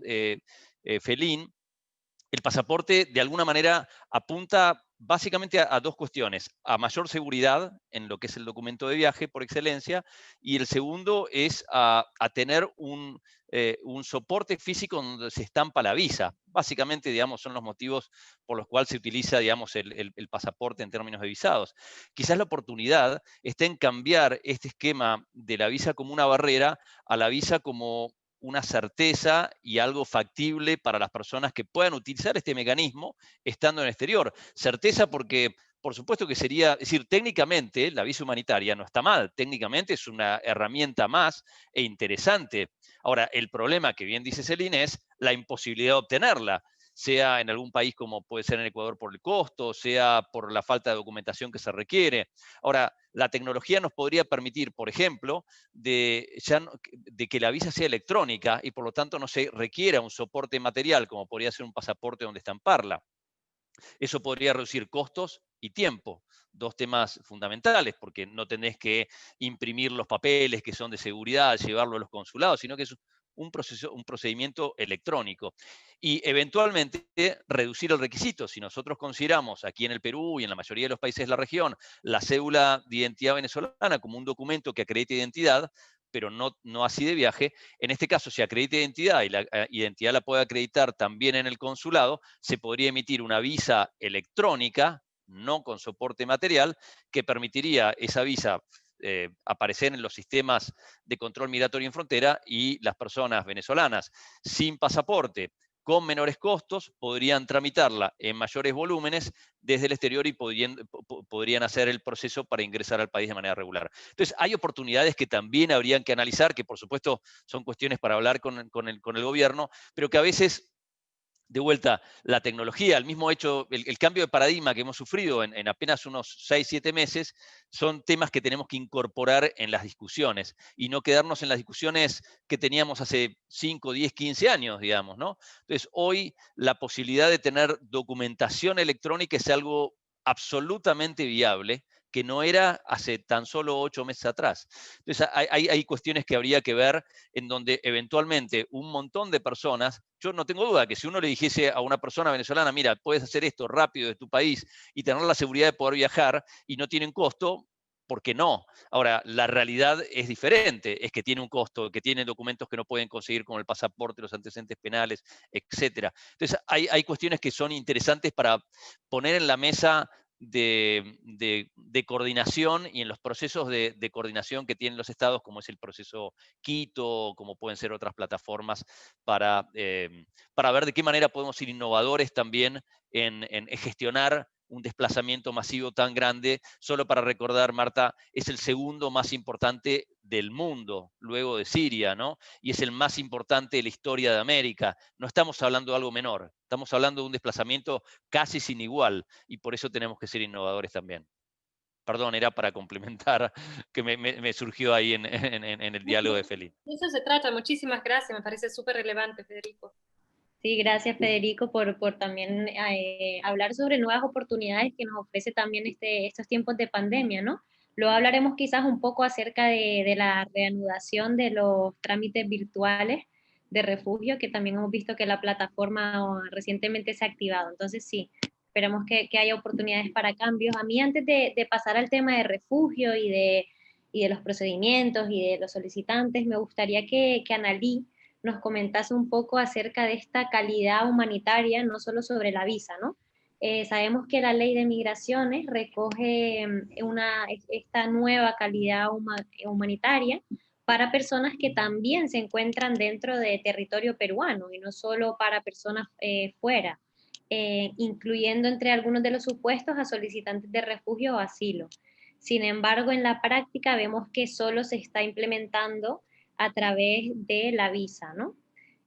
Felín, el pasaporte de alguna manera apunta básicamente a dos cuestiones, a mayor seguridad en lo que es el documento de viaje por excelencia, y el segundo es a tener un soporte físico donde se estampa la visa. Básicamente, digamos, son los motivos por los cuales se utiliza, digamos, el pasaporte en términos de visados. Quizás la oportunidad está en cambiar este esquema de la visa como una barrera a la visa como una certeza y algo factible para las personas que puedan utilizar este mecanismo estando en el exterior. Certeza porque, por supuesto que sería, es decir, técnicamente la visa humanitaria no está mal, técnicamente es una herramienta más e interesante. Ahora, el problema que bien dice Celine es la imposibilidad de obtenerla, sea en algún país como puede ser en Ecuador por el costo, sea por la falta de documentación que se requiere. Ahora, la tecnología nos podría permitir, por ejemplo, de que la visa sea electrónica y por lo tanto no se requiera un soporte material como podría ser un pasaporte donde estamparla. Eso podría reducir costos y tiempo, dos temas fundamentales, porque no tenés que imprimir los papeles que son de seguridad, llevarlo a los consulados, sino que es un procedimiento electrónico. Y eventualmente reducir el requisito. Si nosotros consideramos aquí en el Perú y en la mayoría de los países de la región la cédula de identidad venezolana como un documento que acredite identidad, pero no así de viaje. En este caso, si acredita identidad y la identidad la puede acreditar también en el consulado, se podría emitir una visa electrónica, no con soporte material, que permitiría esa visa aparecer en los sistemas de control migratorio en frontera y las personas venezolanas sin pasaporte, con menores costos, podrían tramitarla en mayores volúmenes desde el exterior y podrían hacer el proceso para ingresar al país de manera regular. Entonces, hay oportunidades que también habrían que analizar, que por supuesto son cuestiones para hablar con el gobierno, pero que a veces de vuelta, la tecnología, el mismo hecho, el cambio de paradigma que hemos sufrido en apenas unos 6, 7 meses, son temas que tenemos que incorporar en las discusiones y no quedarnos en las discusiones que teníamos hace 5, 10, 15 años, digamos, ¿no? Entonces, hoy la posibilidad de tener documentación electrónica es algo absolutamente viable, que no era hace tan solo 8 meses atrás. Entonces, hay cuestiones que habría que ver en donde eventualmente un montón de personas, yo no tengo duda que si uno le dijese a una persona venezolana, mira, puedes hacer esto rápido de tu país y tener la seguridad de poder viajar y no tienen costo, ¿por qué no? Ahora, la realidad es diferente, es que tiene un costo, que tiene documentos que no pueden conseguir como el pasaporte, los antecedentes penales, etc. Entonces, hay cuestiones que son interesantes para poner en la mesa de coordinación y en los procesos de coordinación que tienen los estados, como es el proceso Quito, como pueden ser otras plataformas, para ver de qué manera podemos ser innovadores también en gestionar un desplazamiento masivo tan grande. Solo para recordar, Marta, es el segundo más importante del mundo, luego de Siria, ¿no? Y es el más importante de la historia de América. No estamos hablando de algo menor, estamos hablando de un desplazamiento casi sin igual, y por eso tenemos que ser innovadores también. Perdón, era para complementar que me surgió ahí en el diálogo de Felipe. De eso se trata. Muchísimas gracias. Me parece súper relevante, Federico. Sí, gracias Federico por también hablar sobre nuevas oportunidades que nos ofrece también estos tiempos de pandemia, ¿no? Luego hablaremos quizás un poco acerca de la reanudación de los trámites virtuales de refugio, que también hemos visto que la plataforma recientemente se ha activado. Entonces sí, esperamos que haya oportunidades para cambios. A mí antes de pasar al tema de refugio y de los procedimientos y de los solicitantes, me gustaría que Analí nos comentase un poco acerca de esta calidad humanitaria, no solo sobre la visa, ¿no? Sabemos que la ley de migraciones recoge esta nueva calidad humanitaria para personas que también se encuentran dentro de territorio peruano y no solo para personas fuera, incluyendo entre algunos de los supuestos a solicitantes de refugio o asilo. Sin embargo, en la práctica vemos que solo se está implementando a través de la visa, ¿no?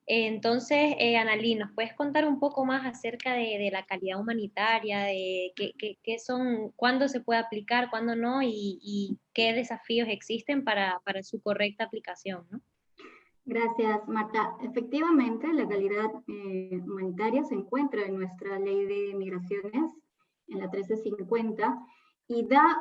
Entonces, Analí, ¿nos puedes contar un poco más acerca de la calidad humanitaria, de qué son, cuándo se puede aplicar, cuándo no, y qué desafíos existen para su correcta aplicación, ¿no? Gracias, Marta. Efectivamente, la calidad humanitaria se encuentra en nuestra ley de migraciones, en la 1350, y da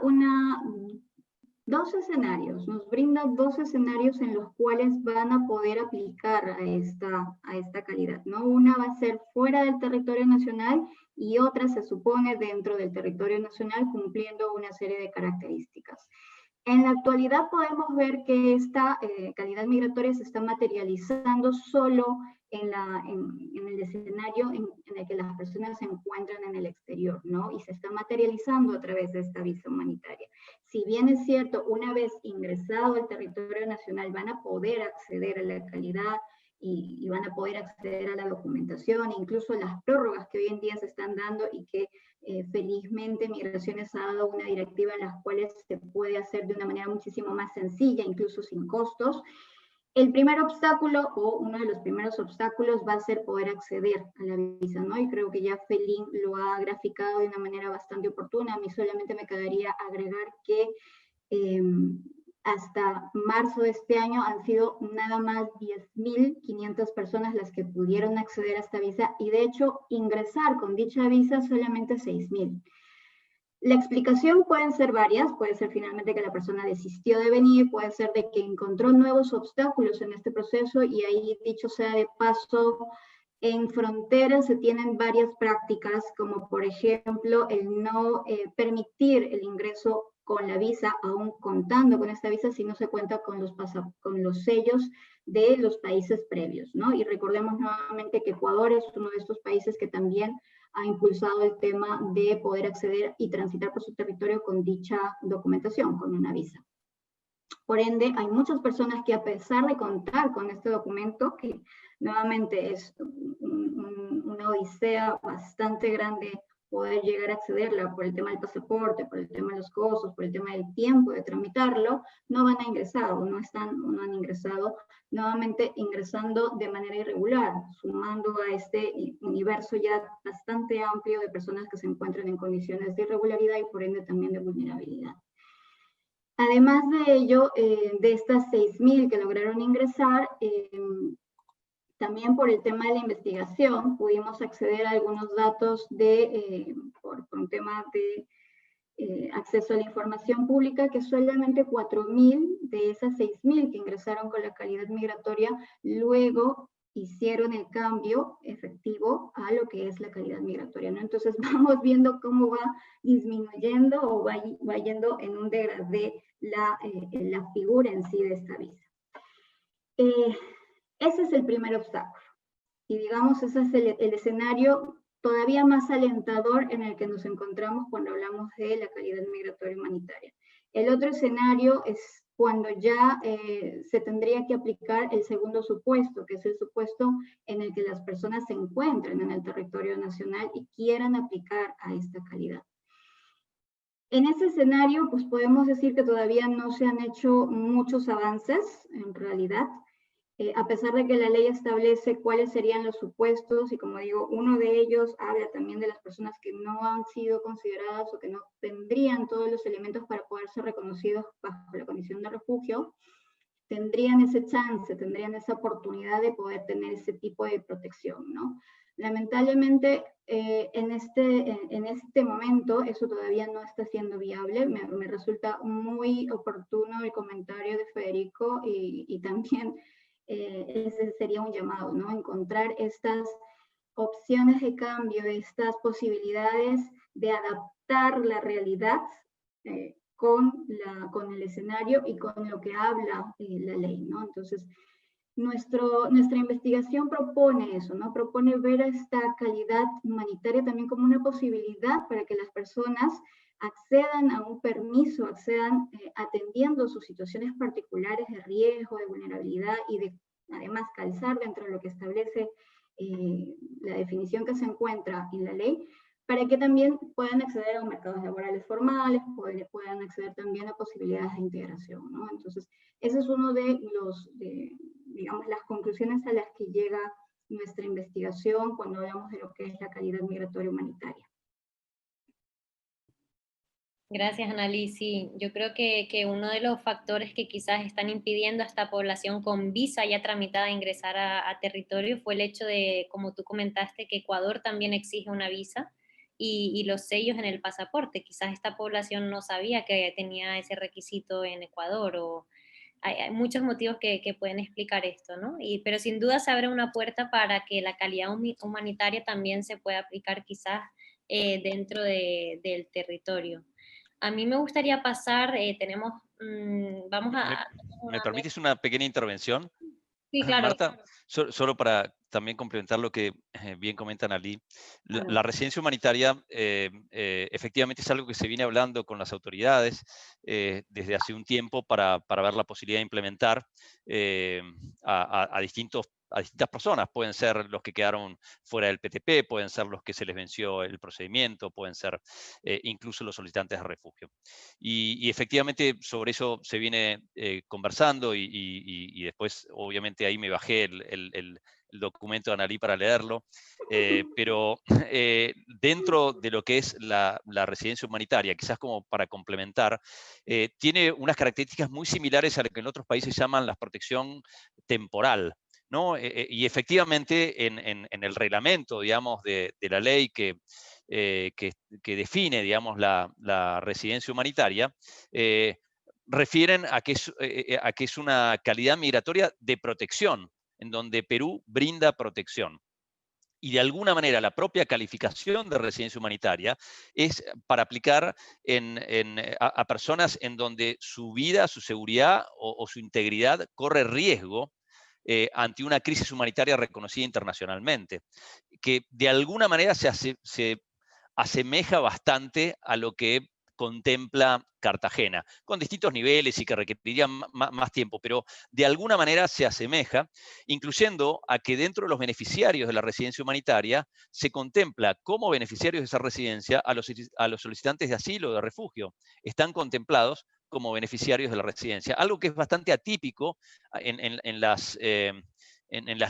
dos escenarios, nos brinda dos escenarios en los cuales van a poder aplicar a esta calidad, ¿no? Una va a ser fuera del territorio nacional y otra se supone dentro del territorio nacional cumpliendo una serie de características. En la actualidad podemos ver que esta calidad migratoria se está materializando solo en el escenario en el que las personas se encuentran en el exterior, ¿no? Y se está materializando a través de esta visa humanitaria. Si bien es cierto, una vez ingresado al territorio nacional van a poder acceder a la calidad y van a poder acceder a la documentación, incluso las prórrogas que hoy en día se están dando y que felizmente Migraciones ha dado una directiva en las cuales se puede hacer de una manera muchísimo más sencilla, incluso sin costos. El primer obstáculo, o uno de los primeros obstáculos, va a ser poder acceder a la visa, ¿no? Y creo que ya Felín lo ha graficado de una manera bastante oportuna. A mí solamente me quedaría agregar que hasta marzo de este año han sido nada más 10.500 personas las que pudieron acceder a esta visa, y de hecho ingresar con dicha visa solamente 6.000. La explicación pueden ser varias, puede ser finalmente que la persona desistió de venir, puede ser de que encontró nuevos obstáculos en este proceso, y ahí, dicho sea de paso, en fronteras se tienen varias prácticas, como por ejemplo el no permitir el ingreso con la visa, aún contando con esta visa, si no se cuenta con los sellos de los países previos, ¿no? Y recordemos nuevamente que Ecuador es uno de estos países que también ha impulsado el tema de poder acceder y transitar por su territorio con dicha documentación, con una visa. Por ende, hay muchas personas que, a pesar de contar con este documento, que nuevamente es una odisea bastante grande poder llegar a accederla por el tema del pasaporte, por el tema de los costos, por el tema del tiempo de tramitarlo, no van a ingresar o no han ingresado, nuevamente ingresando de manera irregular, sumando a este universo ya bastante amplio de personas que se encuentran en condiciones de irregularidad y por ende también de vulnerabilidad. Además de ello, de estas 6.000 que lograron ingresar, también por el tema de la investigación pudimos acceder a algunos datos por un tema de acceso a la información pública, que solamente 4.000 de esas 6.000 que ingresaron con la calidad migratoria luego hicieron el cambio efectivo a lo que es la calidad migratoria, ¿no? Entonces vamos viendo cómo va disminuyendo o va yendo en un degradé la figura en sí de esta visa. Ese es el primer obstáculo. Y digamos, ese es el escenario todavía más alentador en el que nos encontramos cuando hablamos de la calidad migratoria humanitaria. El otro escenario es cuando ya se tendría que aplicar el segundo supuesto, que es el supuesto en el que las personas se encuentren en el territorio nacional y quieran aplicar a esta calidad. En ese escenario, pues podemos decir que todavía no se han hecho muchos avances, en realidad, a pesar de que la ley establece cuáles serían los supuestos, y como digo, uno de ellos habla también de las personas que no han sido consideradas o que no tendrían todos los elementos para poder ser reconocidos bajo la condición de refugio, tendrían ese chance, tendrían esa oportunidad de poder tener ese tipo de protección, ¿no? Lamentablemente, en este momento, eso todavía no está siendo viable. Me resulta muy oportuno el comentario de Federico y también ese sería un llamado, ¿no? Encontrar estas opciones de cambio, estas posibilidades de adaptar la realidad con el escenario y con lo que habla la ley, ¿no? Entonces, nuestra investigación propone eso, ¿no? Propone ver esta calidad humanitaria también como una posibilidad para que las personas accedan a un permiso, accedan atendiendo sus situaciones particulares de riesgo, de vulnerabilidad y de además calzar dentro de lo que establece la definición que se encuentra en la ley, para que también puedan acceder a mercados laborales formales, puedan acceder también a posibilidades de integración, ¿no? Entonces, ese es uno de digamos, las conclusiones a las que llega nuestra investigación cuando hablamos de lo que es la calidad migratoria humanitaria. Gracias, Annalise. Sí, yo creo que uno de los factores que quizás están impidiendo a esta población con visa ya tramitada ingresar a territorio fue el hecho de, como tú comentaste, que Ecuador también exige una visa y los sellos en el pasaporte. Quizás esta población no sabía que tenía ese requisito en Ecuador, o hay muchos motivos que pueden explicar esto, ¿no? Pero sin duda se abre una puerta para que la calidad humanitaria también se pueda aplicar quizás dentro del territorio. A mí me gustaría pasar, vamos a... ¿Me permites una pequeña intervención? Sí, claro. Marta, solo para también complementar lo que bien comentan Ali, la residencia humanitaria efectivamente es algo que se viene hablando con las autoridades desde hace un tiempo para ver la posibilidad de implementar a distintas personas. Pueden ser los que quedaron fuera del PTP, pueden ser los que se les venció el procedimiento, pueden ser incluso los solicitantes de refugio. Y efectivamente sobre eso se viene conversando y después obviamente ahí me bajé el documento de Annalise para leerlo, pero dentro de lo que es la residencia humanitaria, quizás como para complementar, tiene unas características muy similares a lo que en otros países llaman la protección temporal, ¿no? Y efectivamente en el reglamento, digamos, de la ley que define, digamos, la residencia humanitaria, refieren a que es una calidad migratoria de protección, en donde Perú brinda protección. Y de alguna manera la propia calificación de residencia humanitaria es para aplicar a personas en donde su vida, su seguridad o su integridad corre riesgo ante una crisis humanitaria reconocida internacionalmente, que de alguna manera se asemeja bastante a lo que contempla Cartagena, con distintos niveles y que requerirían más tiempo, pero de alguna manera se asemeja, incluyendo a que dentro de los beneficiarios de la residencia humanitaria se contempla como beneficiarios de esa residencia a los solicitantes de asilo o de refugio. Están contemplados como beneficiarios de la residencia, algo que es bastante atípico en las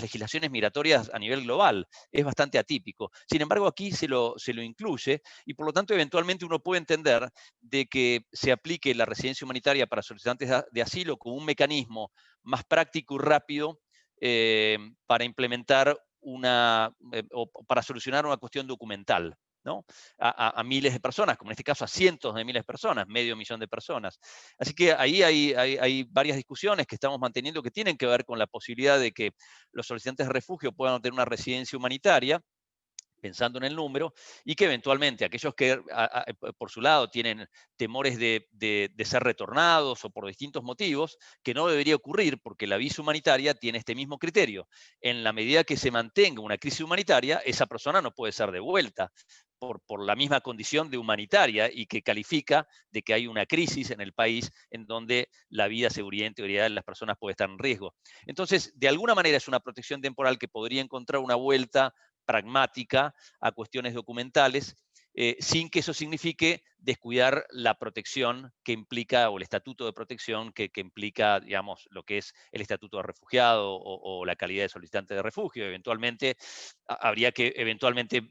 legislaciones migratorias a nivel global. Es bastante atípico. Sin embargo, aquí se lo incluye y por lo tanto eventualmente uno puede entender de que se aplique la residencia humanitaria para solicitantes de asilo como un mecanismo más práctico y rápido para implementar o para solucionar una cuestión documental, ¿no? A miles de personas, como en este caso a cientos de miles de personas, 500.000 de personas. Así que ahí hay varias discusiones que estamos manteniendo que tienen que ver con la posibilidad de que los solicitantes de refugio puedan obtener una residencia humanitaria, pensando en el número, y que eventualmente aquellos que por su lado tienen temores de ser retornados o por distintos motivos, que no debería ocurrir porque la visa humanitaria tiene este mismo criterio. En la medida que se mantenga una crisis humanitaria, esa persona no puede ser devuelta por la misma condición de humanitaria y que califica de que hay una crisis en el país en donde la vida, seguridad e integridad de las personas puede estar en riesgo. Entonces, de alguna manera es una protección temporal que podría encontrar una vuelta pragmática a cuestiones documentales, sin que eso signifique descuidar la protección que implica, o el estatuto de protección que implica, digamos, lo que es el estatuto de refugiado o la calidad de solicitante de refugio. Eventualmente, habría que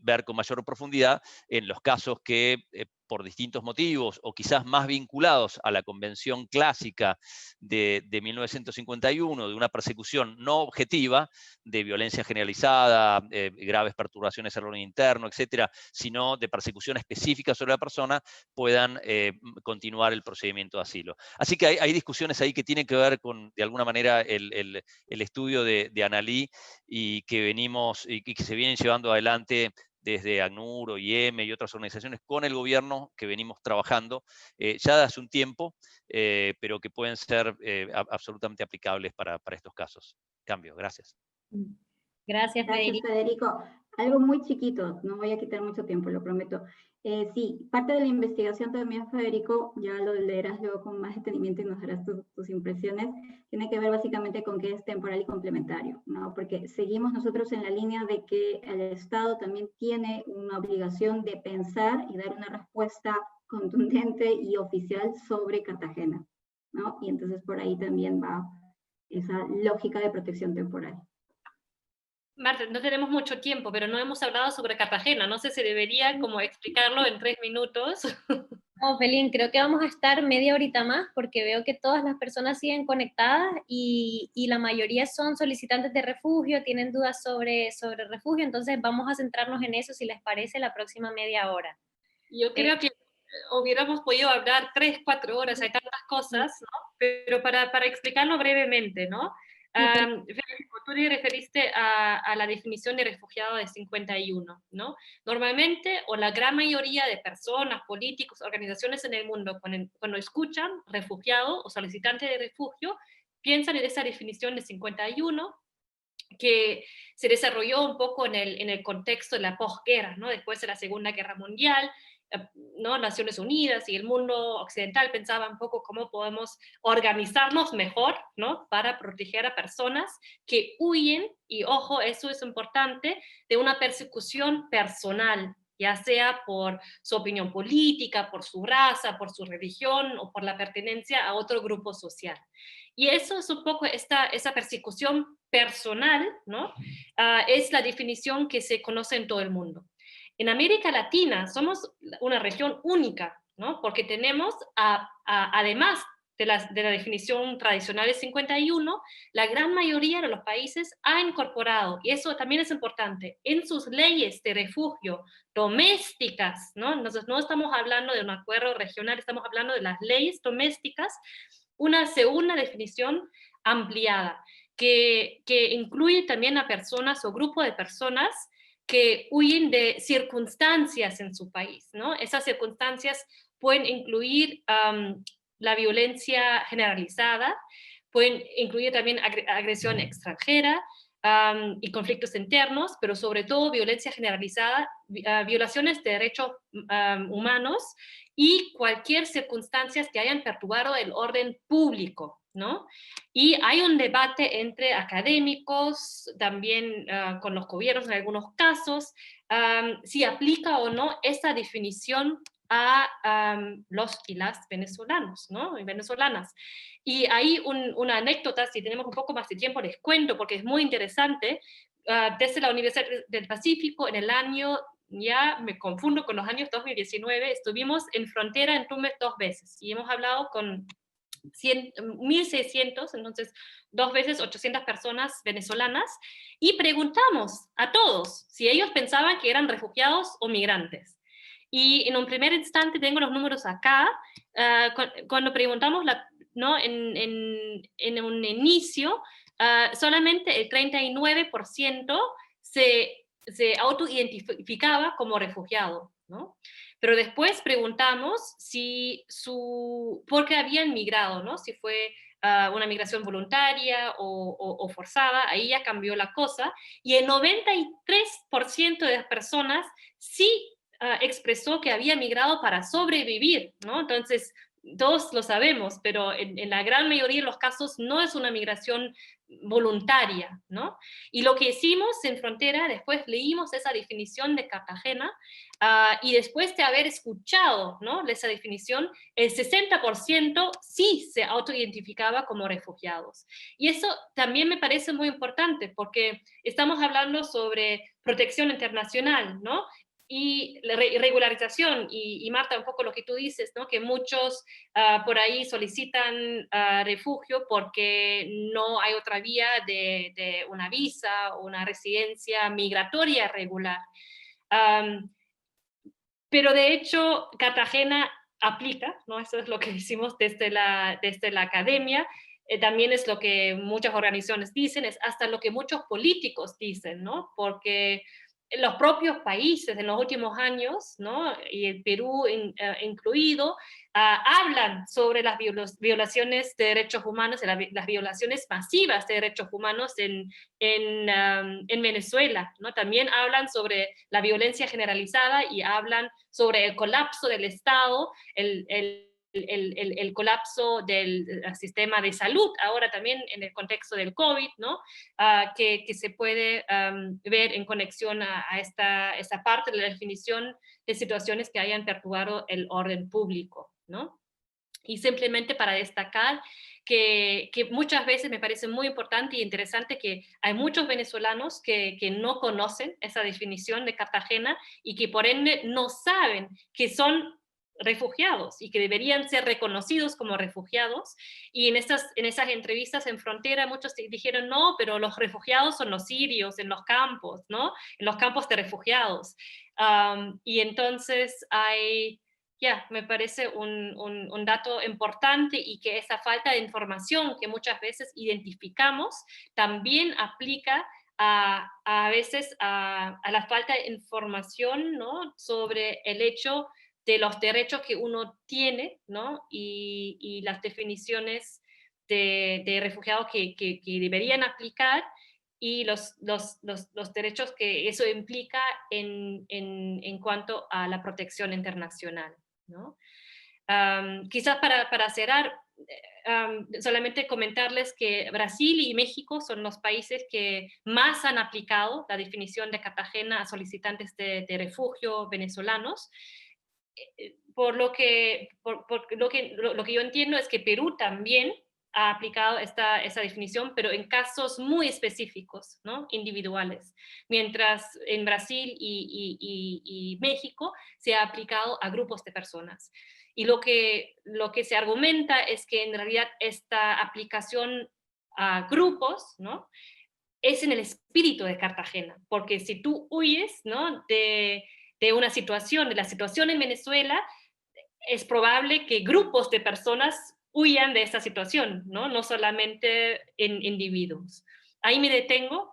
ver con mayor profundidad en los casos que por distintos motivos, o quizás más vinculados a la Convención Clásica de 1951, de una persecución no objetiva, de violencia generalizada, graves perturbaciones al orden interno, etcétera, sino de persecución específica sobre la persona, puedan continuar el procedimiento de asilo. Así que hay discusiones ahí que tienen que ver con, de alguna manera, el estudio de Annalise y que se vienen llevando adelante desde ACNUR, OIM y otras organizaciones con el gobierno que venimos trabajando ya de hace un tiempo, pero que pueden ser absolutamente aplicables para estos casos. Cambio, gracias. Gracias, Gracias, Federico. Federico. Algo muy chiquito, no voy a quitar mucho tiempo, lo prometo. Sí, parte de la investigación también, Federico, ya lo leerás luego con más detenimiento y nos darás tus impresiones, tiene que ver básicamente con qué es temporal y complementario, ¿no? Porque seguimos nosotros en la línea de que el Estado también tiene una obligación de pensar y dar una respuesta contundente y oficial sobre Cartagena, ¿no? Y entonces por ahí también va esa lógica de protección temporal. Marta, no tenemos mucho tiempo, pero no hemos hablado sobre Cartagena. No sé si debería como explicarlo en 3 minutos. No, Felín, creo que vamos a estar media horita más porque veo que todas las personas siguen conectadas y la mayoría son solicitantes de refugio, tienen dudas sobre refugio, entonces vamos a centrarnos en eso si les parece la próxima media hora. Yo creo que hubiéramos podido hablar 3, 4 horas, hay tantas cosas, ¿no? Pero para explicarlo brevemente, ¿no? Federico, tú te referiste a la definición de refugiado de 51, ¿no? Normalmente, o la gran mayoría de personas, políticos, organizaciones en el mundo, cuando escuchan refugiado o solicitante de refugio, piensan en esa definición de 51, que se desarrolló un poco en el contexto de la posguerra, ¿no? Después de la Segunda Guerra Mundial, ¿no? Naciones Unidas y el mundo occidental pensaban un poco cómo podemos organizarnos mejor, ¿no? Para proteger a personas que huyen, y ojo, eso es importante, de una persecución personal, ya sea por su opinión política, por su raza, por su religión o por la pertenencia a otro grupo social. Y eso es un poco esa persecución personal, ¿no? Es la definición que se conoce en todo el mundo. En América Latina somos una región única, ¿no? Porque tenemos, además de la definición tradicional de 51, la gran mayoría de los países ha incorporado, y eso también es importante, en sus leyes de refugio domésticas, ¿no? Entonces no estamos hablando de un acuerdo regional, estamos hablando de las leyes domésticas, una segunda definición ampliada, que incluye también a personas o grupo de personas que huyen de circunstancias en su país, ¿no? Esas circunstancias pueden incluir la violencia generalizada, pueden incluir también agresión extranjera y conflictos internos, pero sobre todo violencia generalizada, violaciones de derechos humanos y cualquier circunstancias que hayan perturbado el orden público, ¿no? Y hay un debate entre académicos, también con los gobiernos en algunos casos, si aplica o no esta definición a los y las venezolanos, ¿no? Y venezolanas. Y hay una anécdota, si tenemos un poco más de tiempo les cuento, porque es muy interesante. Desde la Universidad del Pacífico, en el año, ya me confundo con los años 2019, estuvimos en frontera en Tumbes 2 veces, y hemos hablado con 1.600, entonces 2 veces 800 personas venezolanas, y preguntamos a todos si ellos pensaban que eran refugiados o migrantes. Y en un primer instante, tengo los números acá, cuando preguntamos, ¿no? en un inicio, solamente el 39% se autoidentificaba como refugiado, ¿no? Pero después preguntamos por qué habían migrado, ¿no? Si fue una migración voluntaria o forzada, ahí ya cambió la cosa, y el 93% de las personas sí expresó que había migrado para sobrevivir, ¿no? Entonces, todos lo sabemos, pero en la gran mayoría de los casos no es una migración voluntaria, ¿no? Y lo que hicimos en Frontera, después leímos esa definición de Cartagena, y después de haber escuchado, ¿no? esa definición, el 60% sí se autoidentificaba como refugiados. Y eso también me parece muy importante, porque estamos hablando sobre protección internacional, ¿no? Y regularización, y Marta, un poco lo que tú dices, ¿no? Que muchos por ahí solicitan refugio porque no hay otra vía de una visa o una residencia migratoria regular. Pero de hecho, Cartagena aplica, ¿no? Eso es lo que decimos desde la academia, también es lo que muchas organizaciones dicen, es hasta lo que muchos políticos dicen, ¿no? Porque los propios países en los últimos años, ¿no? Y el Perú incluido, hablan sobre las violaciones de derechos humanos, las violaciones masivas de derechos humanos en Venezuela, ¿no? También hablan sobre la violencia generalizada y hablan sobre el colapso del Estado, el colapso del sistema de salud, ahora también en el contexto del COVID, ¿no? Que se puede ver en conexión a esta parte de la definición de situaciones que hayan perturbado el orden público, ¿no? Y simplemente para destacar que muchas veces me parece muy importante e interesante que hay muchos venezolanos que no conocen esa definición de Cartagena y que por ende no saben que son refugiados y que deberían ser reconocidos como refugiados. Y en esas entrevistas en frontera muchos dijeron, no, pero los refugiados son los sirios en los campos, ¿no? En los campos de refugiados. Y entonces me parece un dato importante, y que esa falta de información que muchas veces identificamos también aplica a veces a la falta de información, ¿no? Sobre el hecho de los derechos que uno tiene, ¿no? Y las definiciones de refugiados que deberían aplicar, y los derechos que eso implica en cuanto a la protección internacional, ¿no? Quizás para cerrar, solamente comentarles que Brasil y México son los países que más han aplicado la definición de Cartagena a solicitantes de refugio venezolanos. Por lo que yo entiendo es que Perú también ha aplicado esa definición, pero en casos muy específicos, ¿no? Individuales, mientras en Brasil y México se ha aplicado a grupos de personas. Y lo que se argumenta es que en realidad esta aplicación a grupos, ¿no? Es en el espíritu de Cartagena, porque si tú huyes, ¿no? de una situación, de la situación en Venezuela, es probable que grupos de personas huyan de esa situación, ¿no? No solamente en individuos. Ahí me detengo,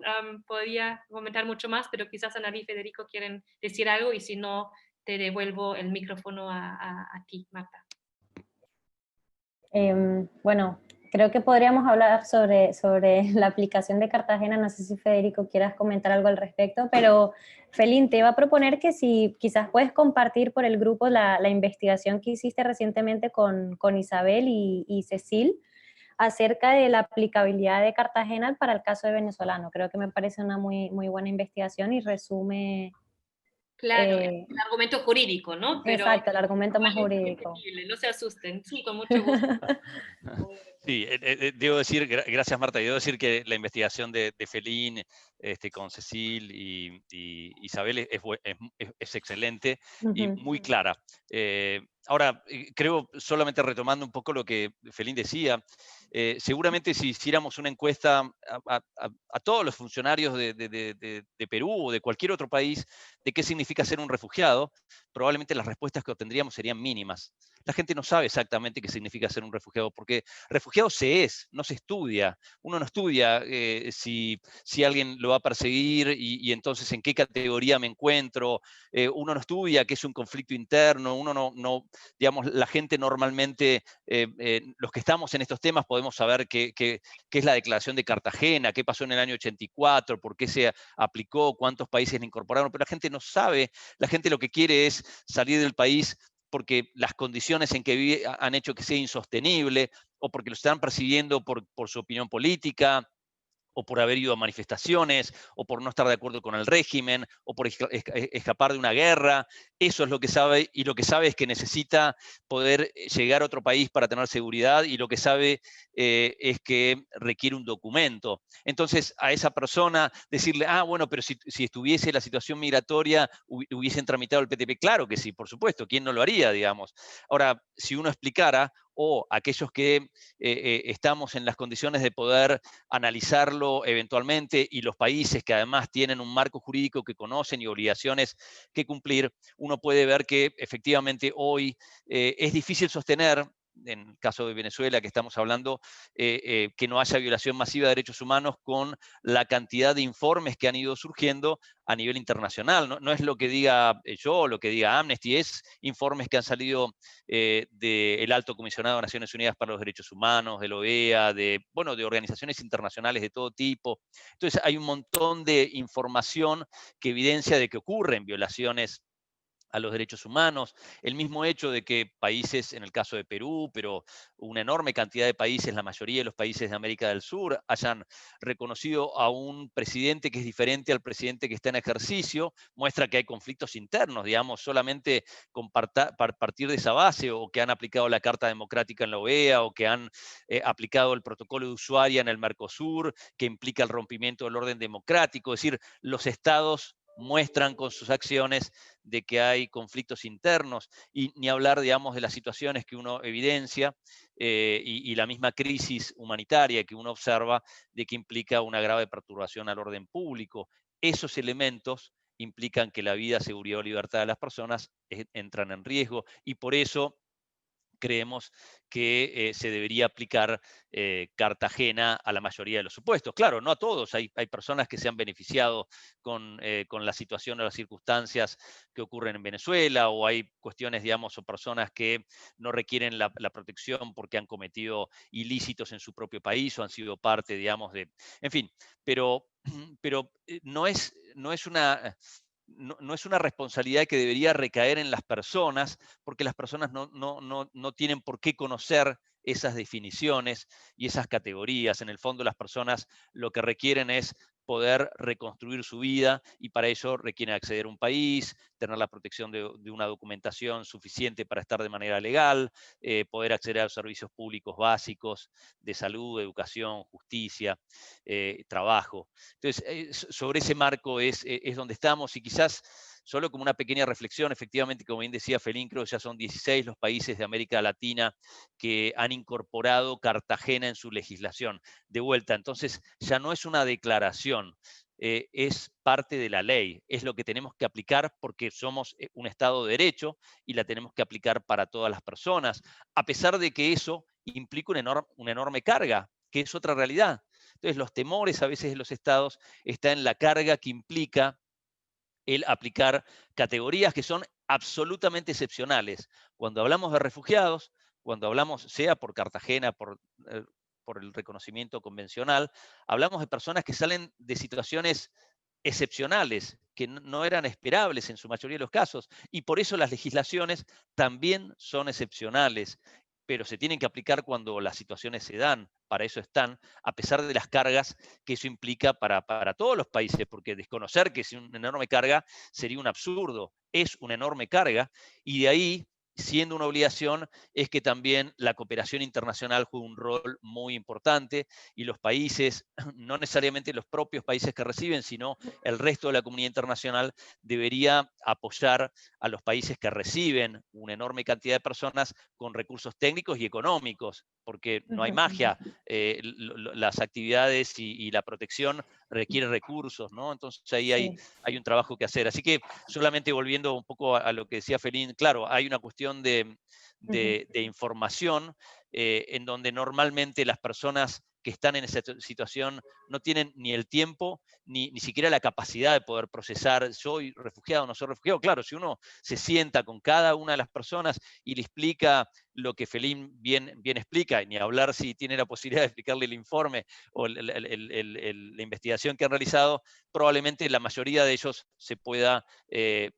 podría comentar mucho más, pero quizás Ana y Federico quieren decir algo, y si no, te devuelvo el micrófono a ti, Marta. Bueno, creo que podríamos hablar sobre la aplicación de Cartagena. No sé si Federico quieras comentar algo al respecto, pero Felín, te iba a proponer que si quizás puedes compartir por el grupo la investigación que hiciste recientemente con Isabel y Cecil acerca de la aplicabilidad de Cartagena para el caso de venezolano. Creo que me parece una muy, muy buena investigación y resume... Claro, el argumento jurídico, ¿no? Pero exacto, el argumento más jurídico. No se asusten, sí, con mucho gusto. Sí, debo decir, gracias Marta, debo decir que la investigación de Felín con Cecil y Isabel es excelente y muy clara. Ahora, creo, solamente retomando un poco lo que Felín decía, seguramente si hiciéramos una encuesta a todos los funcionarios de Perú o de cualquier otro país de qué significa ser un refugiado, probablemente las respuestas que obtendríamos serían mínimas. La gente no sabe exactamente qué significa ser un refugiado, porque refugiado no se estudia. Uno no estudia si alguien lo va a perseguir y entonces en qué categoría me encuentro. Uno no estudia qué es un conflicto interno. Uno no digamos, la gente normalmente, los que estamos en estos temas podemos saber qué es la Declaración de Cartagena, qué pasó en el año 84, por qué se aplicó, cuántos países la incorporaron, pero la gente no sabe. La gente lo que quiere es salir del país porque las condiciones en que vive han hecho que sea insostenible, o porque lo están persiguiendo por su opinión política, o por haber ido a manifestaciones, o por no estar de acuerdo con el régimen, o por escapar de una guerra. Eso es lo que sabe, y lo que sabe es que necesita poder llegar a otro país para tener seguridad, y lo que sabe es que requiere un documento. Entonces, a esa persona decirle, bueno, pero si estuviese la situación migratoria, hubiesen tramitado el PTP. Claro que sí, por supuesto, ¿quién no lo haría, digamos? Ahora, si uno explicara, o aquellos que estamos en las condiciones de poder analizarlo eventualmente, y los países que además tienen un marco jurídico que conocen y obligaciones que cumplir, uno puede ver que efectivamente hoy es difícil sostener en el caso de Venezuela que estamos hablando, que no haya violación masiva de derechos humanos con la cantidad de informes que han ido surgiendo a nivel internacional. No es lo que diga yo o lo que diga Amnesty, es informes que han salido del Alto Comisionado de Naciones Unidas para los Derechos Humanos, de la OEA, de organizaciones internacionales de todo tipo. Entonces hay un montón de información que evidencia de que ocurren violaciones a los derechos humanos, el mismo hecho de que países, en el caso de Perú, pero una enorme cantidad de países, la mayoría de los países de América del Sur, hayan reconocido a un presidente que es diferente al presidente que está en ejercicio, muestra que hay conflictos internos, digamos, solamente con partir de esa base, o que han aplicado la Carta Democrática en la OEA, o que han aplicado el protocolo de Ushuaia en el Mercosur, que implica el rompimiento del orden democrático, es decir, los estados muestran con sus acciones de que hay conflictos internos, y ni hablar, digamos, de las situaciones que uno evidencia y la misma crisis humanitaria que uno observa de que implica una grave perturbación al orden público. Esos elementos implican que la vida, seguridad o libertad de las personas entran en riesgo, y por eso creemos que se debería aplicar Cartagena a la mayoría de los supuestos. Claro, no a todos, hay personas que se han beneficiado con la situación o las circunstancias que ocurren en Venezuela, o hay cuestiones, digamos, o personas que no requieren la protección porque han cometido ilícitos en su propio país o han sido parte, digamos, de... En fin, pero no es una responsabilidad que debería recaer en las personas, porque las personas no tienen por qué conocer esas definiciones y esas categorías. En el fondo, las personas lo que requieren es poder reconstruir su vida, y para ello requieren acceder a un país, tener la protección de una documentación suficiente para estar de manera legal, poder acceder a los servicios públicos básicos de salud, educación, justicia, trabajo. Entonces, sobre ese marco es donde estamos, y quizás solo como una pequeña reflexión, efectivamente, como bien decía Felín, creo que ya son 16 los países de América Latina que han incorporado Cartagena en su legislación. De vuelta, entonces ya no es una declaración, es parte de la ley, es lo que tenemos que aplicar porque somos un Estado de Derecho y la tenemos que aplicar para todas las personas, a pesar de que eso implica una enorme carga, que es otra realidad. Entonces, los temores a veces de los estados están en la carga que implica el aplicar categorías que son absolutamente excepcionales. Cuando hablamos de refugiados, cuando hablamos, sea por Cartagena, por el reconocimiento convencional, hablamos de personas que salen de situaciones excepcionales, que no eran esperables en su mayoría de los casos, y por eso las legislaciones también son excepcionales, pero se tienen que aplicar cuando las situaciones se dan, para eso están, a pesar de las cargas que eso implica para todos los países, porque desconocer que es una enorme carga sería un absurdo, es una enorme carga, y de ahí, siendo una obligación, es que también la cooperación internacional juega un rol muy importante, y los países, no necesariamente los propios países que reciben, sino el resto de la comunidad internacional, debería apoyar a los países que reciben una enorme cantidad de personas con recursos técnicos y económicos, porque no hay magia, las actividades y la protección requieren recursos, ¿no? Entonces ahí hay un trabajo que hacer. Así que solamente volviendo un poco a lo que decía Felín, claro, hay una cuestión de información en donde normalmente las personas que están en esa situación no tienen ni el tiempo ni siquiera la capacidad de poder procesar, soy refugiado, no soy refugiado. Claro, si uno se sienta con cada una de las personas y le explica lo que Felín bien explica, y ni hablar si tiene la posibilidad de explicarle el informe o la investigación que han realizado, probablemente la mayoría de ellos se pueda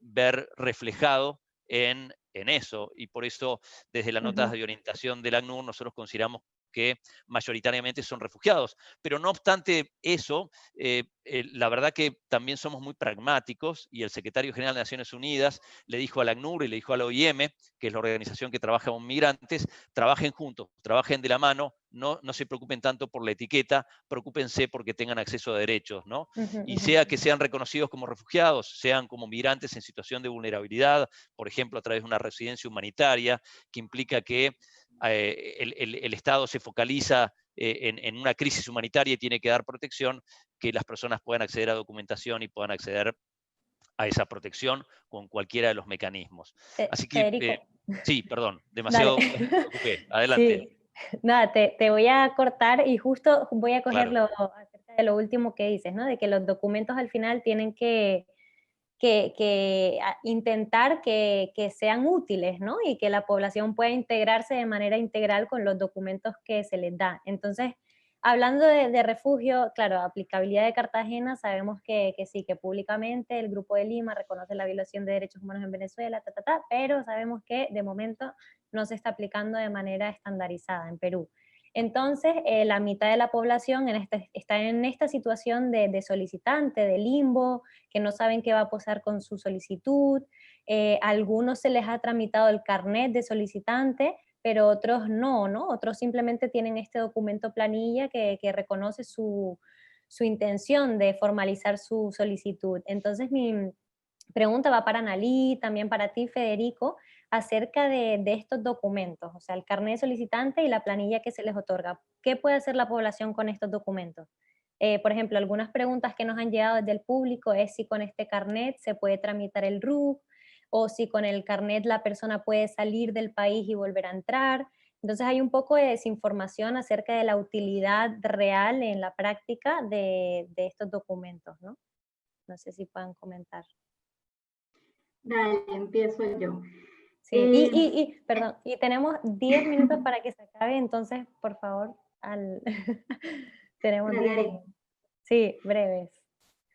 ver reflejado en eso, y por eso desde las notas de orientación del ACNUR nosotros consideramos que mayoritariamente son refugiados. Pero no obstante eso, la verdad que también somos muy pragmáticos, y el secretario general de Naciones Unidas le dijo al ACNUR y le dijo a la OIM, que es la organización que trabaja con migrantes, trabajen juntos, trabajen de la mano, no se preocupen tanto por la etiqueta, preocúpense porque tengan acceso a derechos, ¿no? Y sea que sean reconocidos como refugiados, sean como migrantes en situación de vulnerabilidad, por ejemplo, a través de una residencia humanitaria, que implica que el Estado se focaliza en una crisis humanitaria y tiene que dar protección, que las personas puedan acceder a documentación y puedan acceder a esa protección con cualquiera de los mecanismos. Así que, Federico. sí, perdón, demasiado Dale. me preocupé. Adelante. Sí. Nada, te voy a cortar y justo voy a coger Claro. acerca de lo último que dices, ¿no? De que los documentos al final tienen que intentar que sean útiles, ¿no? Y que la población pueda integrarse de manera integral con los documentos que se les da. Entonces, hablando de refugio, claro, aplicabilidad de Cartagena, sabemos que sí, que públicamente el Grupo de Lima reconoce la violación de derechos humanos en Venezuela, pero sabemos que de momento no se está aplicando de manera estandarizada en Perú. Entonces, la mitad de la población está en esta situación de solicitante, de limbo, que no saben qué va a pasar con su solicitud. A algunos se les ha tramitado el carnet de solicitante, pero otros no, ¿no? Otros simplemente tienen este documento planilla que reconoce su intención de formalizar su solicitud. Entonces, mi pregunta va para Analí, también para ti, Federico, acerca de estos documentos, o sea, el carnet de solicitante y la planilla que se les otorga. ¿Qué puede hacer la población con estos documentos? Por ejemplo, algunas preguntas que nos han llegado desde el público es si con este carnet se puede tramitar el RUC, o si con el carnet la persona puede salir del país y volver a entrar. Entonces hay un poco de desinformación acerca de la utilidad real en la práctica de estos documentos, ¿no? No sé si puedan comentar. Dale, empiezo yo. Sí, perdón, y tenemos 10 minutos para que se acabe, entonces, por favor, tenemos 10 minutos. Sí, breves.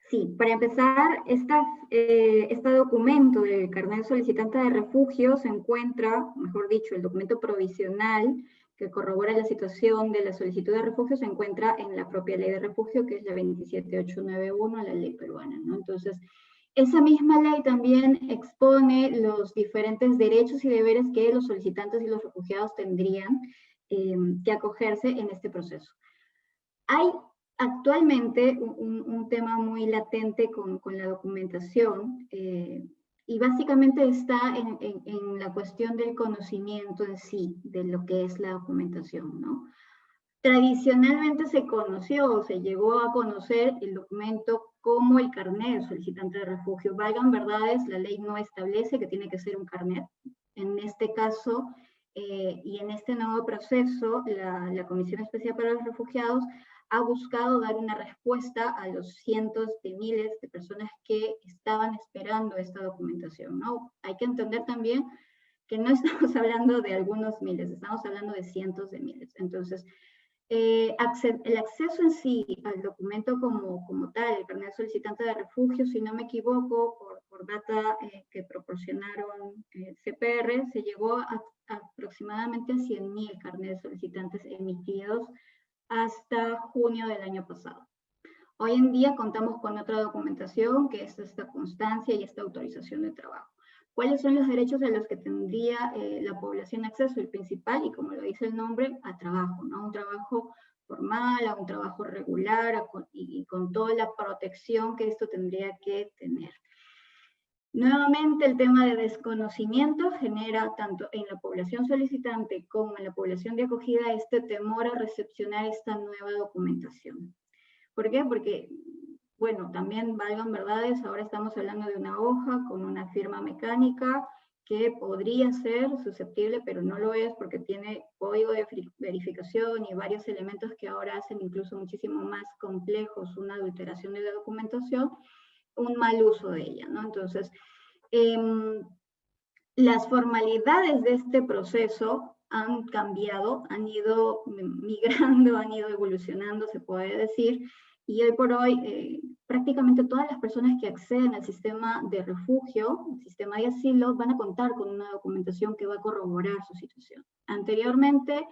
Sí, para empezar, este documento del carnet de solicitante de refugio se encuentra, mejor dicho, el documento provisional que corrobora la situación de la solicitud de refugio se encuentra en la propia ley de refugio, que es la 27891, la ley peruana, ¿no? Entonces, esa misma ley también expone los diferentes derechos y deberes que los solicitantes y los refugiados tendrían que acogerse en este proceso. Hay actualmente un tema muy latente con la documentación y básicamente está en la cuestión del conocimiento en sí de lo que es la documentación, ¿no? Tradicionalmente se conoció o se llegó a conocer el documento como el carnet solicitante de refugio. Valgan verdades, la ley no establece que tiene que ser un carnet. En este caso y en este nuevo proceso, la Comisión Especial para los Refugiados ha buscado dar una respuesta a los cientos de miles de personas que estaban esperando esta documentación, ¿no? Hay que entender también que no estamos hablando de algunos miles, estamos hablando de cientos de miles. Entonces, el acceso en sí al documento como tal, el carnet solicitante de refugio, si no me equivoco, por data que proporcionaron CPR, se llegó a aproximadamente 100.000 carnets solicitantes emitidos hasta junio del año pasado. Hoy en día contamos con otra documentación, que es esta constancia y esta autorización de trabajo. ¿Cuáles son los derechos a los que tendría la población acceso? El principal, y como lo dice el nombre, a trabajo, ¿no? Un trabajo formal, a un trabajo regular, y con toda la protección que esto tendría que tener. Nuevamente, el tema de desconocimiento genera tanto en la población solicitante como en la población de acogida este temor a recepcionar esta nueva documentación. ¿Por qué? Porque, bueno, también valgan verdades, ahora estamos hablando de una hoja con una firma mecánica que podría ser susceptible, pero no lo es porque tiene código de verificación y varios elementos que ahora hacen incluso muchísimo más complejos una adulteración de la documentación, un mal uso de ella, ¿no? Entonces, las formalidades de este proceso han cambiado, han ido migrando, han ido evolucionando, se puede decir, y hoy por hoy prácticamente todas las personas que acceden al sistema de refugio, el sistema de asilo, van a contar con una documentación que va a corroborar su situación. Anteriormente,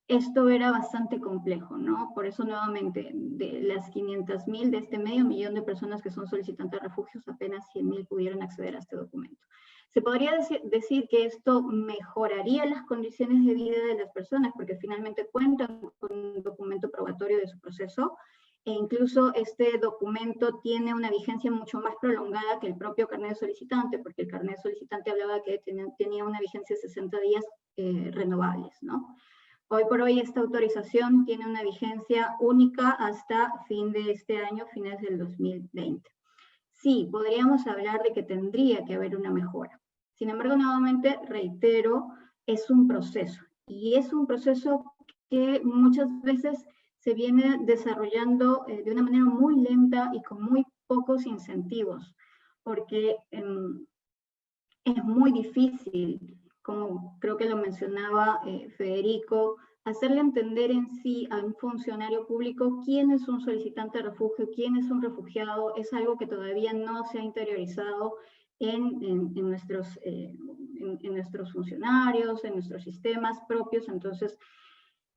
esto era bastante complejo, ¿no? Por eso nuevamente, de las 500.000 de este medio millón de personas que son solicitantes de refugios, apenas 100.000 pudieron acceder a este documento. Se podría decir que esto mejoraría las condiciones de vida de las personas, porque finalmente cuentan con un documento probatorio de su proceso, e incluso este documento tiene una vigencia mucho más prolongada que el propio carnet de solicitante, porque el carnet de solicitante hablaba que tenía una vigencia de 60 días renovables, ¿no? Hoy por hoy esta autorización tiene una vigencia única hasta fin de este año, fines del 2020. sí, podríamos hablar de que tendría que haber una mejora. Sin embargo, nuevamente, reitero, es un proceso. Y es un proceso que muchas veces se viene desarrollando de una manera muy lenta y con muy pocos incentivos, porque es muy difícil, como creo que lo mencionaba Federico, hacerle entender en sí a un funcionario público quién es un solicitante de refugio, quién es un refugiado, es algo que todavía no se ha interiorizado en nuestros funcionarios, en nuestros sistemas propios. Entonces,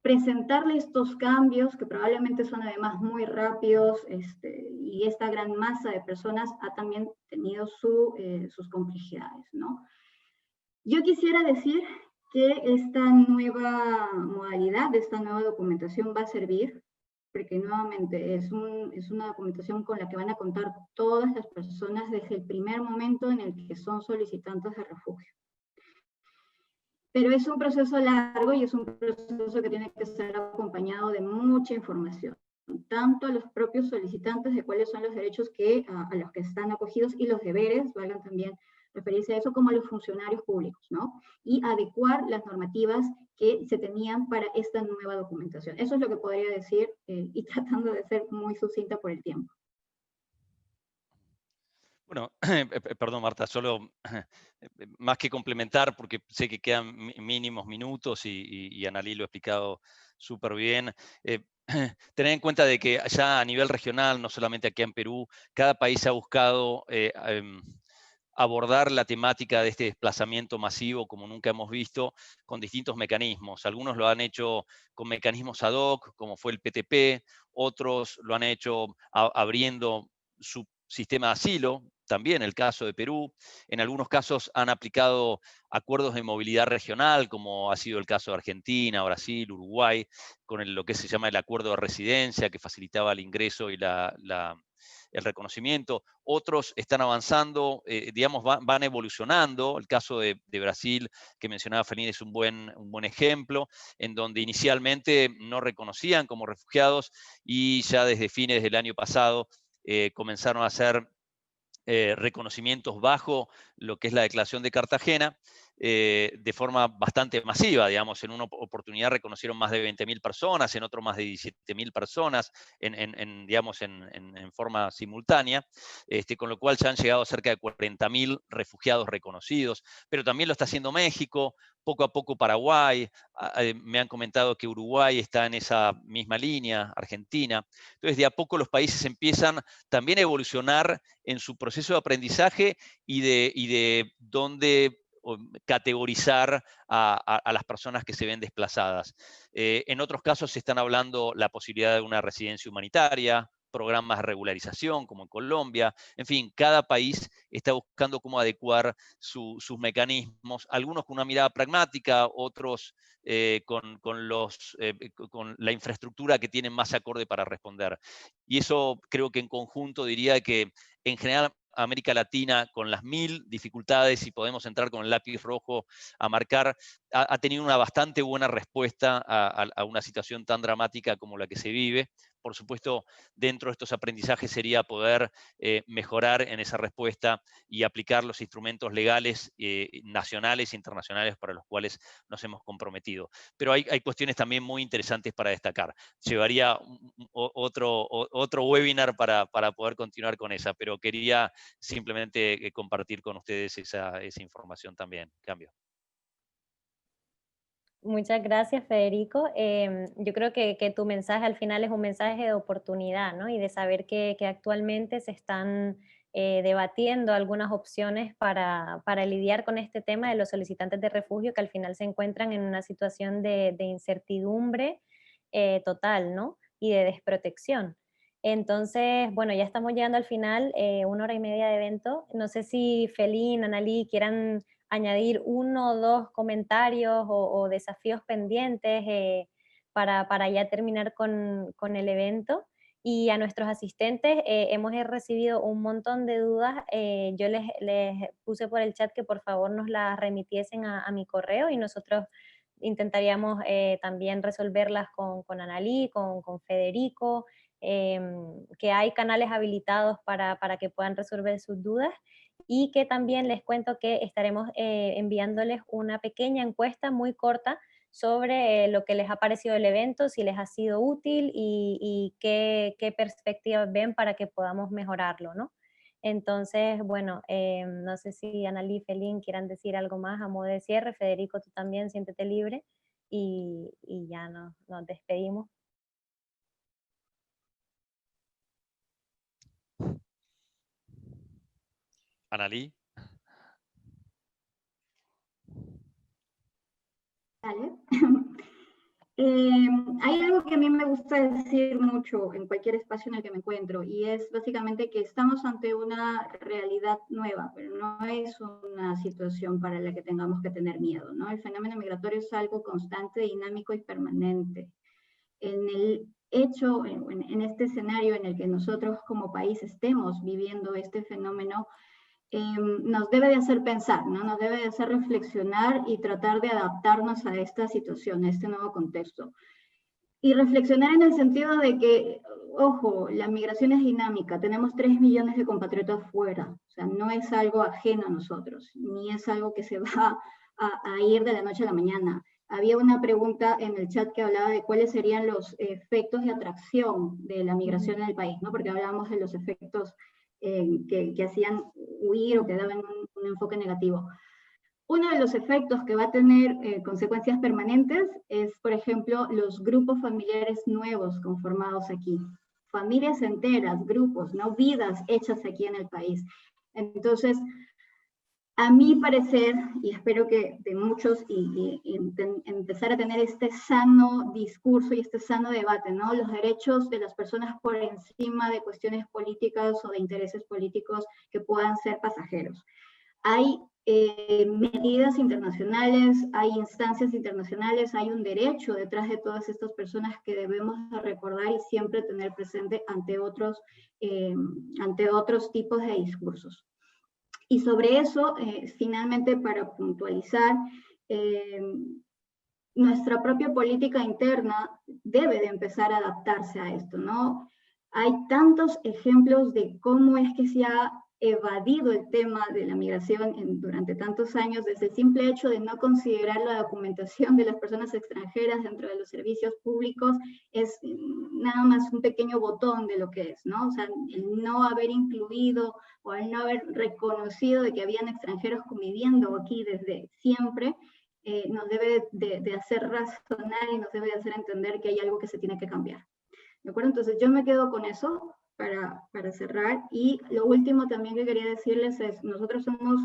presentarle estos cambios, que probablemente son además muy rápidos, y esta gran masa de personas ha también tenido sus complejidades, ¿no? Yo quisiera decir que esta nueva modalidad, esta nueva documentación va a servir, porque nuevamente es una documentación con la que van a contar todas las personas desde el primer momento en el que son solicitantes de refugio. Pero es un proceso largo y es un proceso que tiene que ser acompañado de mucha información, tanto a los propios solicitantes de cuáles son los derechos a los que están acogidos y los deberes, valgan también referirse a eso, como a los funcionarios públicos, ¿no? Y adecuar las normativas que se tenían para esta nueva documentación. Eso es lo que podría decir, y tratando de ser muy sucinta por el tiempo. Bueno, perdón Marta, solo más que complementar, porque sé que quedan mínimos minutos y Analí lo ha explicado súper bien. Tener en cuenta de que ya a nivel regional, no solamente aquí en Perú, cada país ha buscado abordar la temática de este desplazamiento masivo como nunca hemos visto, con distintos mecanismos. Algunos lo han hecho con mecanismos ad hoc, como fue el PTP, otros lo han hecho abriendo su sistema de asilo, también el caso de Perú. En algunos casos han aplicado acuerdos de movilidad regional, como ha sido el caso de Argentina, Brasil, Uruguay, con lo que se llama el acuerdo de residencia, que facilitaba el ingreso y el reconocimiento. Otros están avanzando, digamos, van evolucionando. El caso de Brasil, que mencionaba Felín, es un buen ejemplo, en donde inicialmente no reconocían como refugiados y ya desde fines del año pasado comenzaron a hacer reconocimientos bajo lo que es la Declaración de Cartagena, de forma bastante masiva, digamos. En una oportunidad reconocieron más de 20.000 personas, en otro más de 17.000 personas, digamos, en forma simultánea, con lo cual ya han llegado a cerca de 40.000 refugiados reconocidos, pero también lo está haciendo México, poco a poco Paraguay, me han comentado que Uruguay está en esa misma línea, Argentina. Entonces, de a poco los países empiezan también a evolucionar en su proceso de aprendizaje y de dónde categorizar a las personas que se ven desplazadas. En otros casos se están hablando la posibilidad de una residencia humanitaria, programas de regularización, como en Colombia. En fin, cada país está buscando cómo adecuar sus mecanismos, algunos con una mirada pragmática, otros con la infraestructura que tienen más acorde para responder. Y eso creo que en conjunto diría que en general América Latina, con las 1000 dificultades, y podemos entrar con el lápiz rojo a marcar, ha tenido una bastante buena respuesta a una situación tan dramática como la que se vive. Por supuesto, dentro de estos aprendizajes sería poder mejorar en esa respuesta y aplicar los instrumentos legales nacionales e internacionales para los cuales nos hemos comprometido. Pero hay cuestiones también muy interesantes para destacar. Llevaría otro webinar para poder continuar con esa, pero quería simplemente compartir con ustedes esa información también. Cambio. Muchas gracias, Federico. Yo creo que tu mensaje al final es un mensaje de oportunidad, ¿no? Y de saber que actualmente se están debatiendo algunas opciones para lidiar con este tema de los solicitantes de refugio que al final se encuentran en una situación de incertidumbre total, ¿no? Y de desprotección. Entonces, bueno, ya estamos llegando al final, 1 hora y media de evento. No sé si Felín, Analí quieran añadir 1 o 2 comentarios o desafíos pendientes para ya terminar con el evento. Y a nuestros asistentes hemos recibido un montón de dudas. Yo les puse por el chat que por favor nos las remitiesen a mi correo y nosotros intentaríamos también resolverlas con Analí, con Federico, que hay canales habilitados para que puedan resolver sus dudas, y que también les cuento que estaremos enviándoles una pequeña encuesta muy corta sobre lo que les ha parecido el evento, si les ha sido útil y qué perspectivas ven para que podamos mejorarlo, ¿no? Entonces, bueno, no sé si Analí y Felín quieran decir algo más a modo de cierre. Federico, tú también, siéntete libre, y ya nos despedimos. Analí. Vale. Hay algo que a mí me gusta decir mucho en cualquier espacio en el que me encuentro, y es básicamente que estamos ante una realidad nueva, pero no es una situación para la que tengamos que tener miedo, ¿no? El fenómeno migratorio es algo constante, dinámico y permanente. En el hecho, en este escenario en el que nosotros como país estemos viviendo este fenómeno, nos debe de hacer pensar, ¿no? Nos debe de hacer reflexionar y tratar de adaptarnos a esta situación, a este nuevo contexto. Y reflexionar en el sentido de que, ojo, la migración es dinámica, tenemos 3 millones de compatriotas fuera, o sea, no es algo ajeno a nosotros, ni es algo que se va a ir de la noche a la mañana. Había una pregunta en el chat que hablaba de cuáles serían los efectos de atracción de la migración en el país, ¿no? Porque hablábamos de los efectos que hacían huir o que daban un enfoque negativo. Uno de los efectos que va a tener consecuencias permanentes es, por ejemplo, los grupos familiares nuevos conformados aquí. Familias enteras, grupos, ¿no? Vidas hechas aquí en el país. Entonces, a mi parecer, y espero que de muchos, y empezar a tener este sano discurso y este sano debate, ¿no? Los derechos de las personas por encima de cuestiones políticas o de intereses políticos que puedan ser pasajeros. Hay medidas internacionales, hay instancias internacionales, hay un derecho detrás de todas estas personas que debemos recordar y siempre tener presente ante otros tipos de discursos. Y sobre eso, finalmente, para puntualizar, nuestra propia política interna debe de empezar a adaptarse a esto, ¿no? Hay tantos ejemplos de cómo es que se ha evadido el tema de la migración durante tantos años, desde el simple hecho de no considerar la documentación de las personas extranjeras dentro de los servicios públicos, es nada más un pequeño botón de lo que es, ¿no? O sea, el no haber incluido o el no haber reconocido de que habían extranjeros conviviendo aquí desde siempre, nos debe de hacer razonar y nos debe de hacer entender que hay algo que se tiene que cambiar. ¿De acuerdo? Entonces yo me quedo con eso para cerrar. Y lo último también que quería decirles es, nosotros somos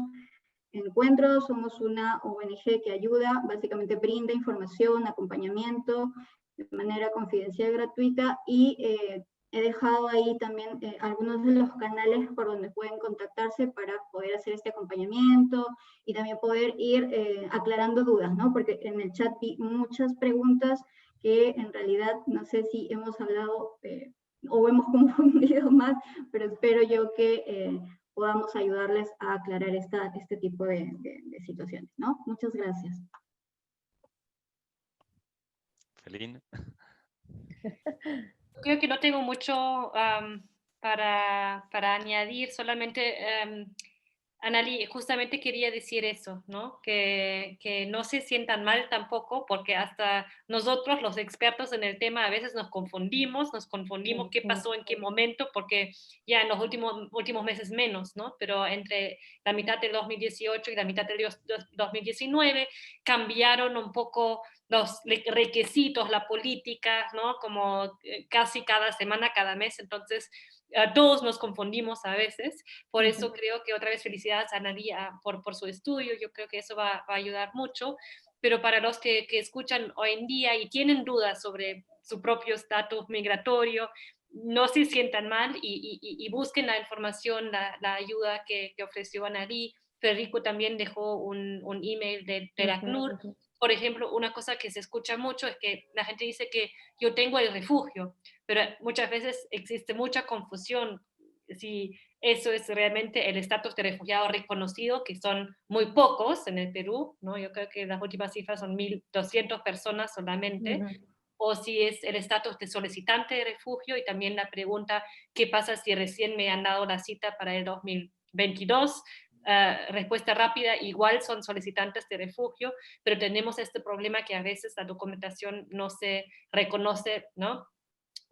Encuentros, somos una ONG que ayuda, básicamente brinda información, acompañamiento de manera confidencial y gratuita, y he dejado ahí también algunos de los canales por donde pueden contactarse para poder hacer este acompañamiento y también poder ir aclarando dudas, ¿no? Porque en el chat vi muchas preguntas que en realidad no sé si hemos hablado o hemos confundido más, pero espero yo que podamos ayudarles a aclarar este tipo de situaciones, ¿no? Muchas gracias. Felín. Creo que no tengo mucho para añadir, solamente, Analí, justamente quería decir eso, ¿no? Que no se sientan mal tampoco, porque hasta nosotros, los expertos en el tema, a veces nos confundimos qué pasó en qué momento, porque ya en los últimos meses menos, ¿no? Pero entre la mitad del 2018 y la mitad del 2019 cambiaron un poco los requisitos, la política, ¿no? Como casi cada semana, cada mes, entonces todos nos confundimos a veces, por eso creo que otra vez felicidades a Nadia por su estudio, yo creo que eso va a ayudar mucho, pero para los que escuchan hoy en día y tienen dudas sobre su propio estatus migratorio, no se sientan mal y busquen la información, la ayuda que ofreció Nadia. Federico también dejó un email de ACNUR. Por ejemplo, una cosa que se escucha mucho es que la gente dice que yo tengo el refugio, pero muchas veces existe mucha confusión si eso es realmente el estatus de refugiado reconocido, que son muy pocos en el Perú, ¿no? Yo creo que las últimas cifras son 1.200 personas solamente. o si es el estatus de solicitante de refugio, y también la pregunta, ¿qué pasa si recién me han dado la cita para el 2022? Respuesta rápida, igual son solicitantes de refugio, pero tenemos este problema que a veces la documentación no se reconoce, ¿no?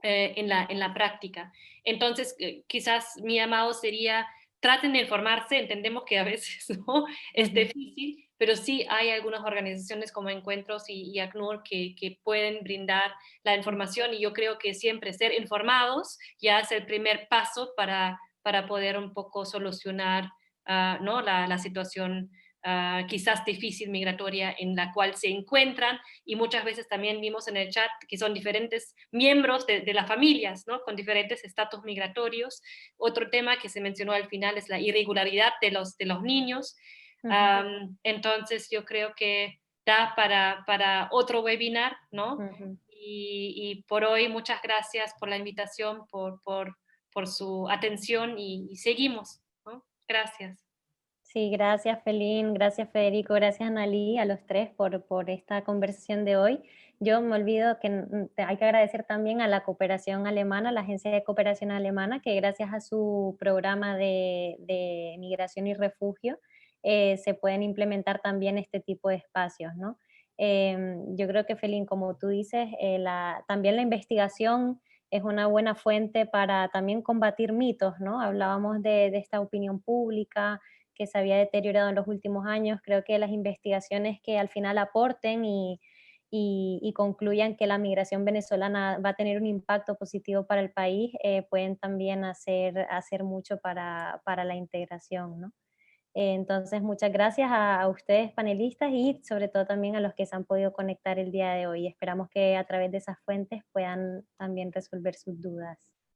En la práctica. Entonces, quizás mi llamado sería, traten de informarse, entendemos que a veces ¿no? es difícil, pero sí hay algunas organizaciones como Encuentros y ACNUR que pueden brindar la información, y yo creo que siempre ser informados ya es el primer paso para poder un poco solucionar ¿no? la situación quizás difícil migratoria en la cual se encuentran, y muchas veces también vimos en el chat que son diferentes miembros de las familias, ¿no? Con diferentes estatus migratorios. Otro tema que se mencionó al final es la irregularidad de los niños. Entonces yo creo que da para otro webinar, ¿no? Y por hoy muchas gracias por la invitación, por su atención, y seguimos, ¿no? Gracias. Sí, gracias Felín, gracias Federico, gracias Analí, a los tres por esta conversación de hoy. Yo me olvido que hay que agradecer también a la cooperación alemana, la Agencia de Cooperación Alemana, que gracias a su programa de migración y refugio se pueden implementar también este tipo de espacios, ¿no? Yo creo que Felín, como tú dices, también la investigación es una buena fuente para también combatir mitos, ¿no? Hablábamos de esta opinión pública que se había deteriorado en los últimos años. Creo que las investigaciones que al final aporten y concluyan que la migración venezolana va a tener un impacto positivo para el país, pueden también hacer mucho para la integración, ¿no? Entonces, muchas gracias a ustedes panelistas y sobre todo también a los que se han podido conectar el día de hoy. Esperamos que a través de esas fuentes puedan también resolver sus dudas.